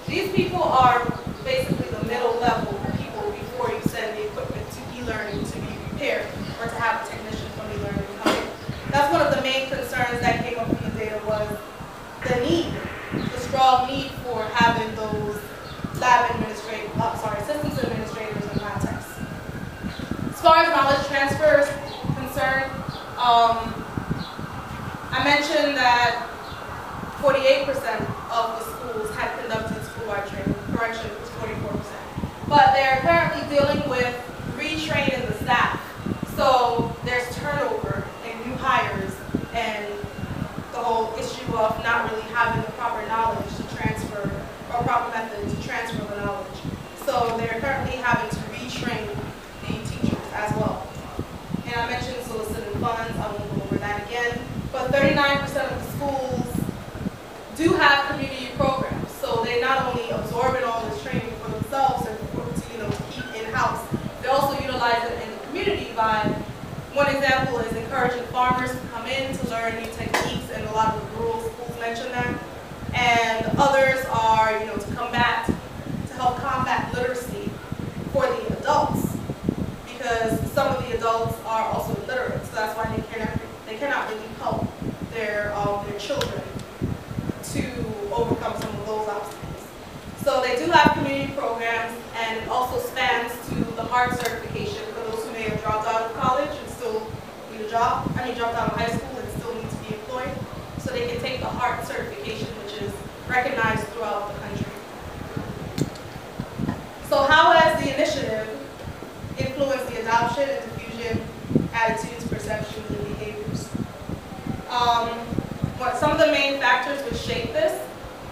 These people are basically the middle level people before you send the equipment to e-learning to be repaired or to have a technician from e-learning come in. That's one of the main concerns that came up from the data was the need, the strong need for having those systems administrators and lab techs. As far as knowledge transfer is concerned, I mentioned that 48% of the schools had conducted school-wide training. Correction, it was 44%. But they're currently dealing with retraining the staff. So there's turnover and new hires and the whole issue of not really having the proper knowledge to transfer, or proper method to transfer the knowledge. So they're currently having to retrain the teachers as well. And I mentioned soliciting funds, I won't go over that again. But 39% of the schools do have community programs. So they're not only absorbing all this training for themselves and to keep in-house, they also utilize it in the community by, one example is encouraging farmers to come in to learn new techniques, and a lot of the rural schools mention that. And others are, to help combat literacy for the adults, because some of the adults are also illiterate, so that's why they cannot really help their children to overcome some of those obstacles. So they do have community programs, and it also spans to the HART certification for those who may have dropped out of college and still need a job. Dropped out of high school and still need to be employed. So they can take the HART certification, which is recognized throughout the country. So how has the initiative influenced the adoption and diffusion Caribbean attitudes, perceptions, and behaviors. Some of the main factors which shape this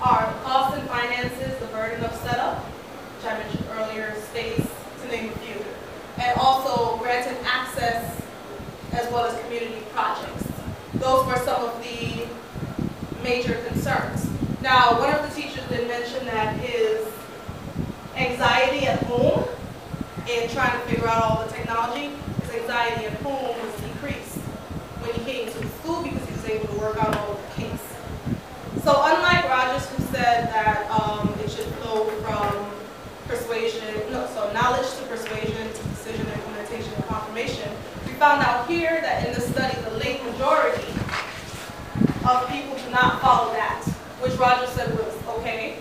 are the cost and finances, the burden of setup, which I mentioned earlier, space, to name a few, and also granting access as well as community projects. Those were some of the major concerns. Now, one of the teachers did mention that his anxiety at home in trying to figure out all the technology, his anxiety at home was decreased when he came to school because he was able to work out all of the kinks. So unlike Rogers, who said that it should flow from knowledge to persuasion to decision, implementation, and confirmation, we found out here that in this study, the late majority of people do not follow that, which Rogers said was okay,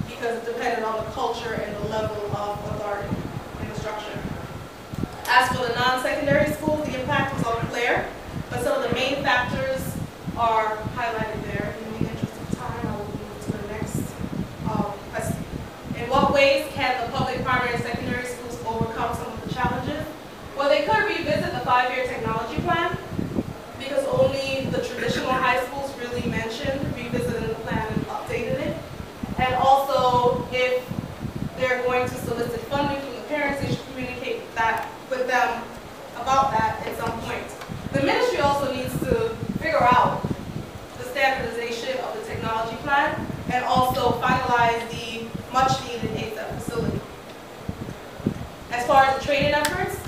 because it depended on the culture and the level of authority in the structure. As for the non-secondary schools, the impact was unclear, but some of the main factors are highlighted there. In the interest of time, I will move to the next question. In what ways can the public primary and secondary schools overcome some of the challenges? Well, they could revisit the 5-year technology plan, because only the traditional high schools really mentioned revisiting the plan and updated it. And also, if they're going to solicit funding from the parents, they should communicate with them about that at some point. The ministry also needs to figure out the standardization of the technology plan and also finalize the much-needed ASAP facility. As far as the training efforts,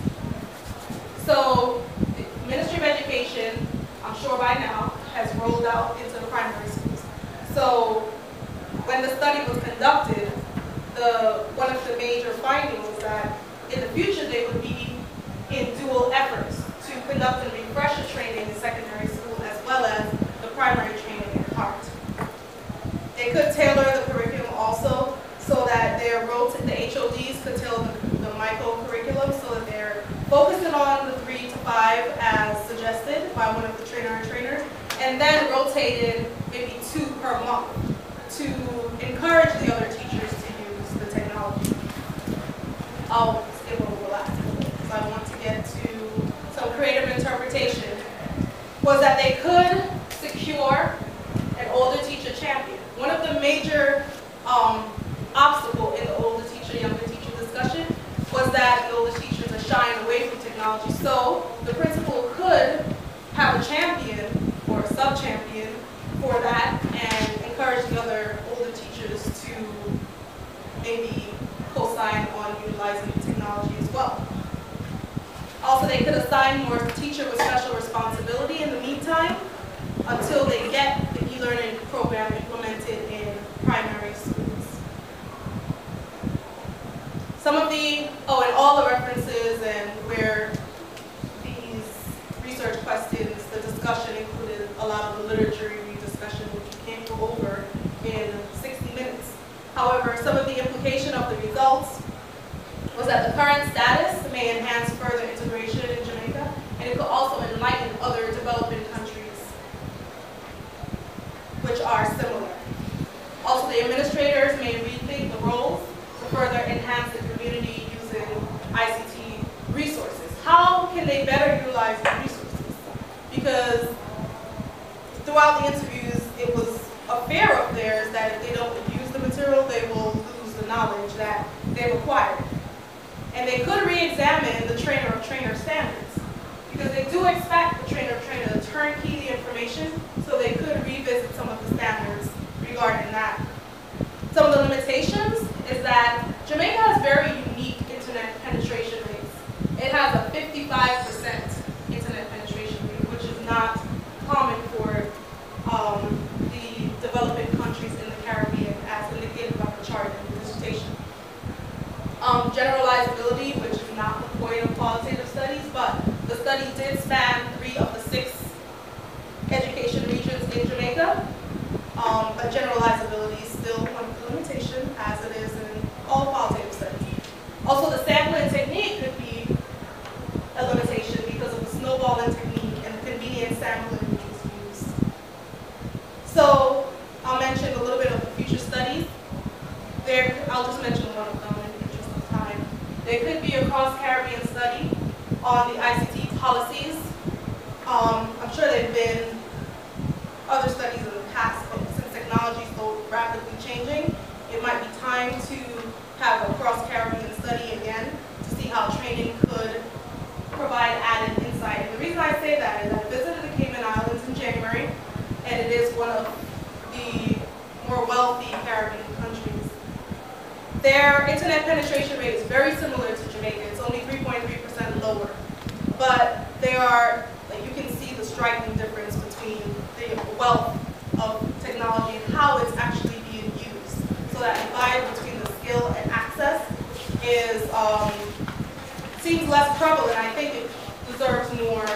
so the Ministry of Education, I'm sure by now, has rolled out into the primary schools. So when the study was conducted, one of the major findings was that in the future they would be in dual efforts to conduct and refresher training in secondary schools as well as the primary training in part. They could tailor the curriculum also so that the HODs could tailor the micro-curriculum so that they're focusing on the 3 to 5 as suggested by one of the trainers, and then rotated maybe 2 per month to encourage the other teachers to use the technology. I'll skip over the last one because I want to get to some creative interpretation. Was that they could secure an older teacher champion. One of the major obstacles in the older teacher, younger teacher discussion was that the older teachers are shying away from technology. So the principal could have a champion or a sub-champion for that and encourage the other older teachers to maybe co-sign on utilizing the technology as well. Also, they could assign more teacher with special responsibility in the meantime until they get the e-learning program implemented in primary schools. Some of the, and all the references and where these research questions, the discussion included a lot of the literature review discussion, which we can't go over in 60 minutes. However, some of the implication of the results was that the current status may enhance further integration in Jamaica, and it could also enlighten other developing countries which are similar. Also, the administrators may rethink the roles to further enhance the community using ICT resources. How can they better utilize the resources? Because throughout the interviews, it was a fear of theirs that if they don't use the material, they will lose the knowledge that they've acquired. And they could re-examine the trainer of trainer standards, because they do expect the trainer of trainer to turnkey the information, so they could revisit some of the standards regarding that. Some of the limitations is that Jamaica has very unique internet penetration rates. It has a 55% internet penetration rate, which is not common for the developing countries in the Caribbean, as indicated by the chart in the dissertation. Generalizability, which is not the point of qualitative studies, but the study did span 3 of the 6 education regions in Jamaica. But generalizability is still one of the limitations, as it is in all qualitative studies. Also, the sampling technique could be a limitation because of the snowballing technique and the convenient sampling which was used. So I'll mention a little bit of the future studies. I'll just mention one of them in the interest of time. There could be a cross-Caribbean study on the ICT policies. I'm sure there have been other studies in the past, but since technology is so rapidly changing, it might be time to have a cross-Caribbean study again to see how training could provide added insight. And the reason I say that is I visited the Cayman Islands in January, and it is one of the more wealthy Caribbean countries. Their internet penetration rate is very similar to Jamaica. It's only 3.3% lower. But there are, like, you can see the striking difference between the wealth of technology and how it's actually being used. So that divide between the skill and access is seems less prevalent. I think it deserves more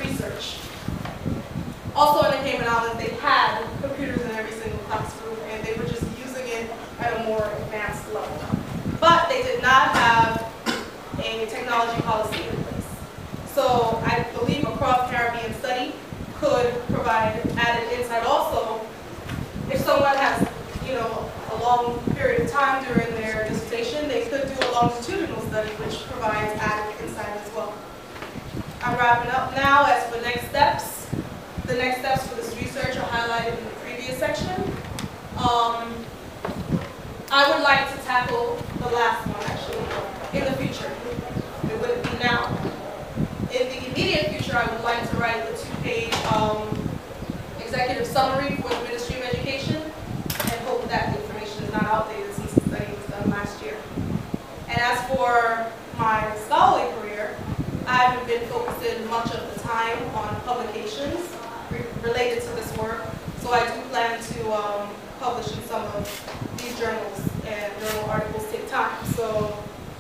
research. Also in the Cayman Islands, they had computers in every single classroom, and they were just using it at a more advanced level. But they did not have a technology policy in place. So I believe a cross-Caribbean study could provide added insight. Also, if someone has, a long period of time during their dissertation, they could do a longitudinal study, which provides added insight as well. I'm wrapping up now. As for next steps, the next steps for this research are highlighted in the previous section. I would like to tackle the last one, actually, in the future. It wouldn't be now. In the immediate future, I would like to write the 2-page executive summary for the Ministry of Education, and hope that the information is not outdated since the study was done last year. And as for my scholarly career, I haven't been focusing much of the time on publications related to this work, so I do plan to publish in some of these journals, and journal articles take time. So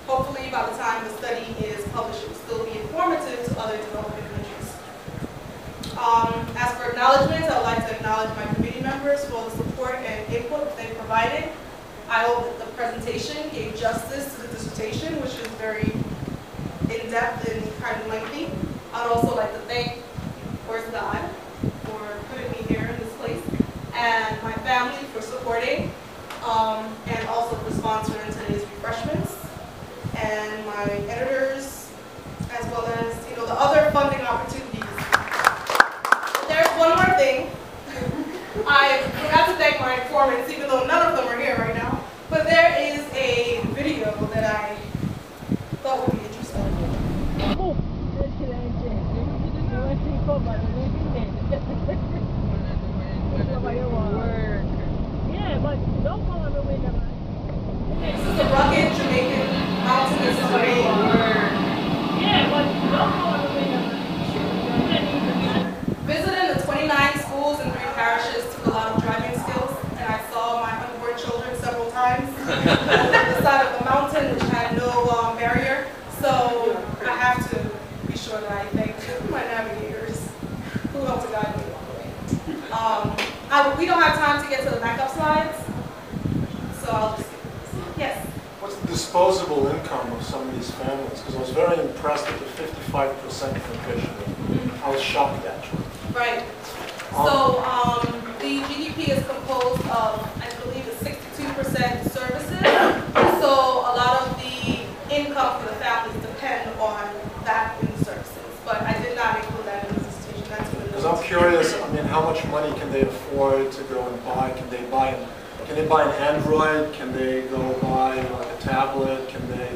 hopefully by the time the study is published, it will still be informative to other developing countries. As for acknowledgments, I would like to acknowledge my committee members for all the support and input they provided. I hope that the presentation gave justice to the dissertation, which is very in-depth and kind of lengthy. I'd also like to thank, of course, God for putting me here in this place, and my family for supporting, and also for sponsoring today's refreshments, and my editors, as well as the other funding opportunities. There's one more thing. I forgot to thank my informants, even though none of them are here right now. But there is a video that I thought would be interesting. This is a rugged Jamaican mountainous terrain. Visiting the 29 schools in 3 parishes took a lot of driving skills, and I saw my unborn children several times on the side of the mountain, which had no barrier. So I have to be sure that I thank my navigators who helped to guide me along the way. We don't have time to get to the backup slides, so I'll just skip this. Yes? What's the disposable income of some of these families? Because I was very impressed with the 55% from Michigan. I was shocked, actually. Right. So the GDP is composed of, I believe, 62% services. So a lot of the income for the families depend on that in the services. But I did not include that in the dissertation. That's what it is. Because I'm curious, how much money can they afford to go and buy? Can they buy an Android? Can they go buy like a tablet? Can they,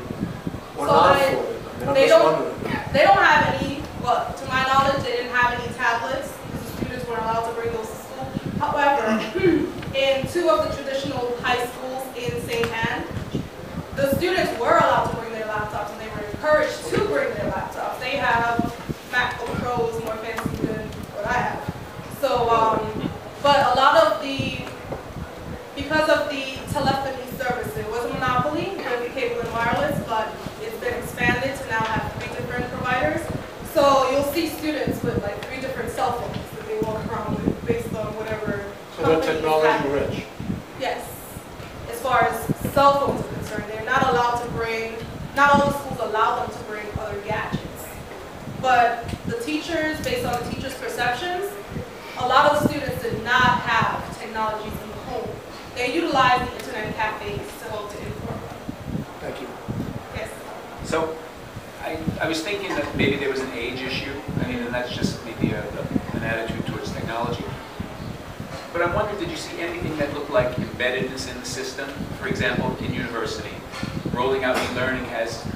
or not afford it? I'm just wondering. They don't have any. Well, to my knowledge, they didn't have any tablets because the students weren't allowed to bring those to school. However, in 2 of the traditional high schools in St. Anne, the students were allowed to bring their laptops, and they were encouraged to bring their laptops. They have MacBook Pros more fancy than what I have. So, but a lot of because of the telephony service, it was a monopoly with the cable and wireless, but it's been expanded to now have 3 different providers. So you'll see students with like 3 different cell phones that they walk around with based on whatever. So they're technology rich. Yes. As far as cell phones are concerned, they're not allowed to bring, not all the schools allow them to bring other gadgets. But the teachers, based on the teachers' perceptions, a lot of the students did not have technologies in the home. They utilized the internet cafes to help to inform them. Thank you. Yes. So I I was thinking that maybe there was an age issue. I mean, and that's just maybe an attitude towards technology. But I'm wondering, did you see anything that looked like embeddedness in the system? For example, in university, rolling out e-learning has,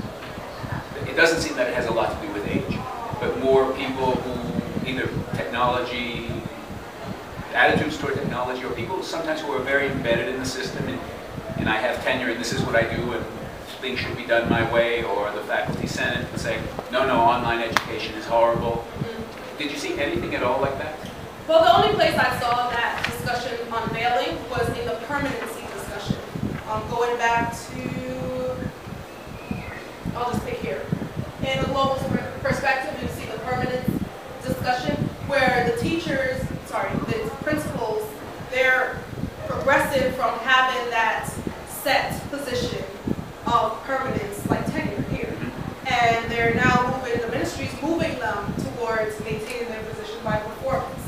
it doesn't seem that it has a lot to do with age, but more people who either technology, attitudes toward technology, or people sometimes who are very embedded in the system, and I have tenure and this is what I do and things should be done my way, or the faculty senate and say, no, online education is horrible. Did you see anything at all like that? Well, the only place I saw that discussion unveiling was in the permanency discussion. Going back to, I'll just pick here. In a global perspective, you see the permanence discussion where the teachers, the principals, they're progressive from having that set position of permanence, like tenure here. And they're now moving, the ministry's moving them towards maintaining their position by performance.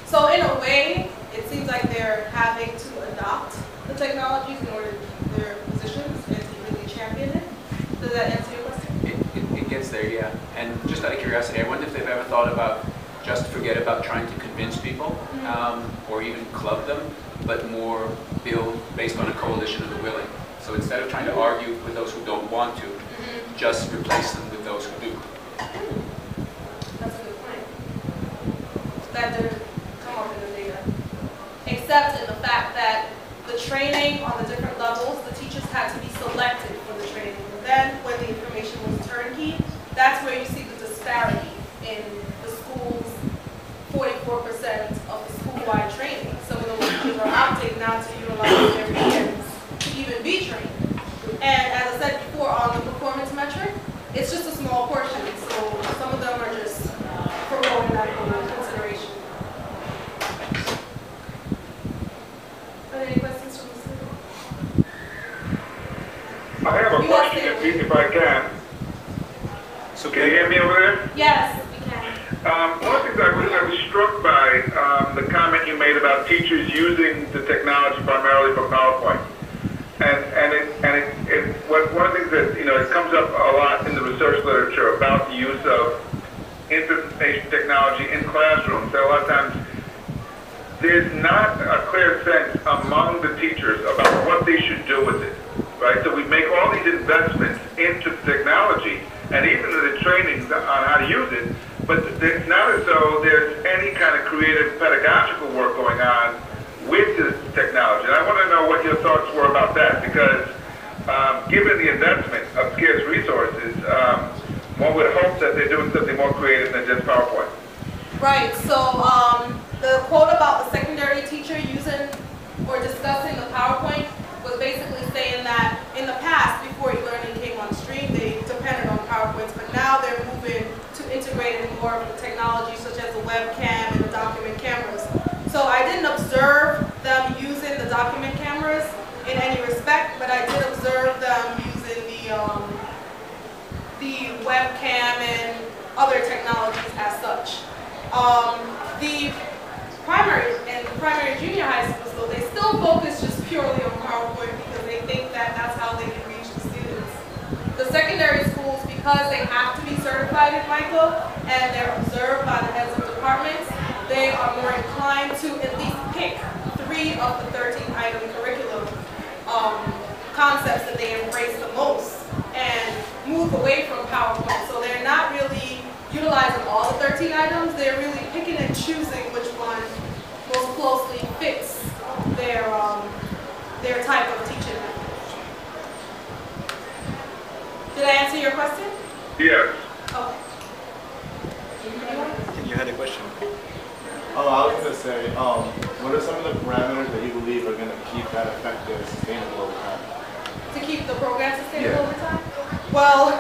So in a way, it seems like they're having to adopt the technologies in order to keep their positions and to really champion it. Does that answer your question? It gets there, yeah. And just out of curiosity, I wonder if they've ever thought about just forget about trying to convince people or even club them, but more build based on a coalition of the willing. So instead of trying to argue with those who don't want to, just replace them with those who do. That's a good point. That didn't come up in the data. Except in the fact that the training on the different levels, the teachers had to be selected for the training. And then when the information was turnkey, that's where you see the disparity in the schools, 44% of the school-wide training. Some of the teachers are opting now to utilize their weekends to even be trained. And as I said before, on the performance metric, it's just a small portion. So some of them are just foregoing that into consideration. Are there any questions from the student? I have a question if I can. So can you hear me over there? Yes, we can. One of the things I was struck by the comment you made about teachers using the technology primarily for PowerPoint. One of the things that, it comes up a lot in the research literature about the use of information technology in classrooms. That a lot of times there's not a clear sense among the teachers about what they should do with it, right? So we make all these investments into technology and even in the trainings on how to use it, but it's not as though there's any kind of creative pedagogical work going on with this technology. And I want to know what your thoughts were about that, because given the investment of scarce resources, one would hope that they're doing something more creative than just PowerPoint. Right, so the quote about the secondary teacher using or discussing the PowerPoint was basically saying that in the past, before e-learning came on stream, they depended on PowerPoints, but now they're moving to integrating more of the technology such as the webcam and the document cameras. So I didn't observe them using the document cameras in any respect, but I did observe them using the webcam and other technologies as such. The primary junior high schools, though, they still focus just purely on PowerPoint because they think that that's how they can reach the students. The secondary schools, because they have to be certified in MICO and they're observed by the heads of departments, they are more inclined to at least pick 3 of the 13-item curriculum concepts that they embrace the most and move away from PowerPoint. So they're not really utilizing all the 13 items. They're really picking and choosing which one most closely fits their type of teaching method. Did I answer your question? Yes. Okay. You had a question? Oh, I was going to say, what are some of the parameters that you believe are going to keep that effective, sustainable over time? To keep the program sustainable over time? Well,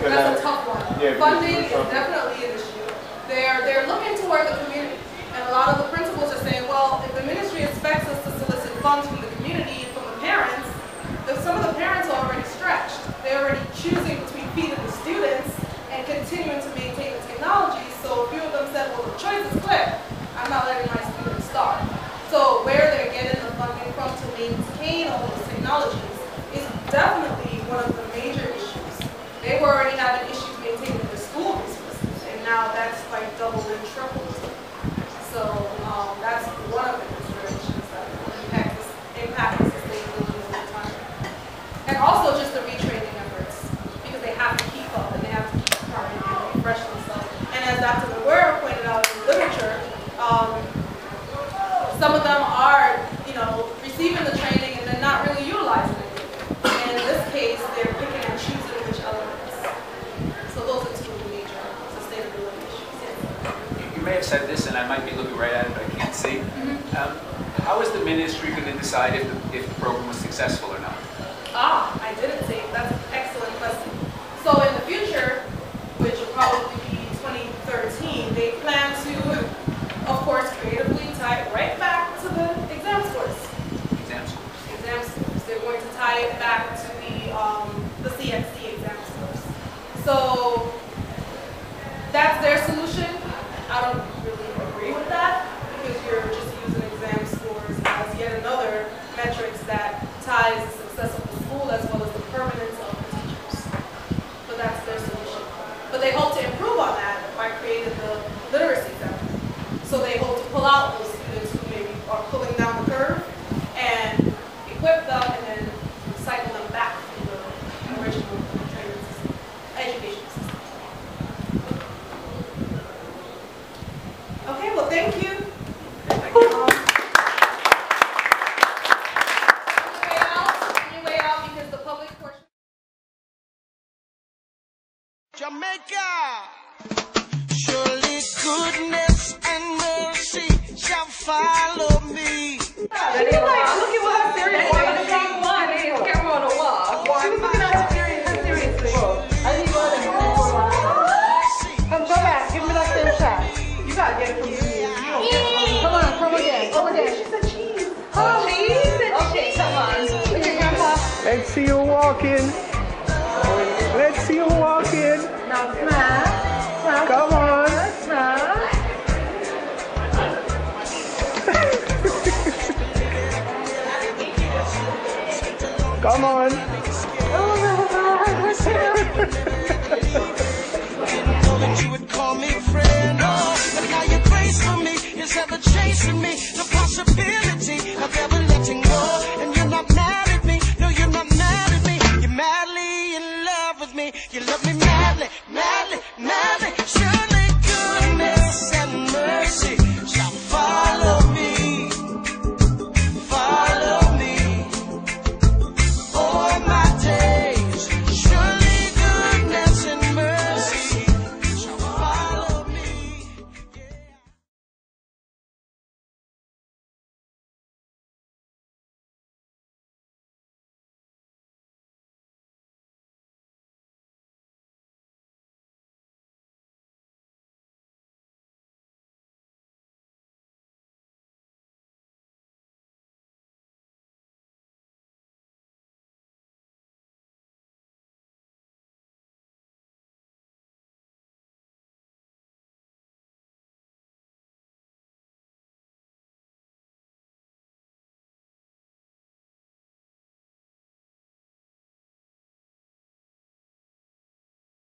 that's a tough one. Yeah, funding is definitely an issue. They're looking toward the community. And a lot of the principals are saying, well, if the ministry expects us to solicit funds from the community and from the parents, if some of the parents are already stretched. They're already choosing between feeding the students and continuing to maintain the technology. So a few of them said, well, the choice is clear. I'm not letting my students starve. So where they're getting the funding from to maintain all those technologies is definitely one of the major issues. They were already having issues maintaining the school resources, and now that's like doubled and tripled. So that's one of the considerations that impact the sustainability over time. And also just the retraining efforts, because they have to keep up and they have to keep current and refresh themselves. And as Dr. McGuire pointed out in the literature, some of them are, receiving the training and then not really utilizing it. And in this case, they're picking and choosing which elements. So those are two of the major sustainability issues. You may have said this, and I might be looking right at it, but I can't see. How is the ministry going to decide if the program was successful or not? I didn't say it. That's an excellent question. So in the future, which will probably be 2013, they plan to, of course, creatively tie it right back to the exam scores. Exam scores. Exam scores. They're going to tie it back to the CXC exam scores. So that's their solution. I don't really agree with that, because you're just using exam scores as yet another metrics that ties the success of the school as well as the permanence of the teachers. But that's their solution. But they hope to improve on that by creating the literacy center. So they hope to pull out those students who maybe are pulling down the curve and equip them and then cycle them back in the original training system, education system. Okay, well, thank you. Way out because the public portion. Jamaica, surely goodness and mercy shall follow me. Look at what serious one. Camera on a wall. She was looking at seriously. I think come back. Give me that same shot. You gotta get it from me. Come on, come again. Over there. She said cheese. Oh, cheese. Okay, come on. Look at Grandpa. Let's see you walking. Let's see you walking. Now smile. Come on. Smile. Come on. You would call me friend, but now your grace for me is ever chasing me. The possibility of ever letting go, and you're not mad at me. No, you're not mad at me. You're madly in love with me. You love me madly, madly, madly.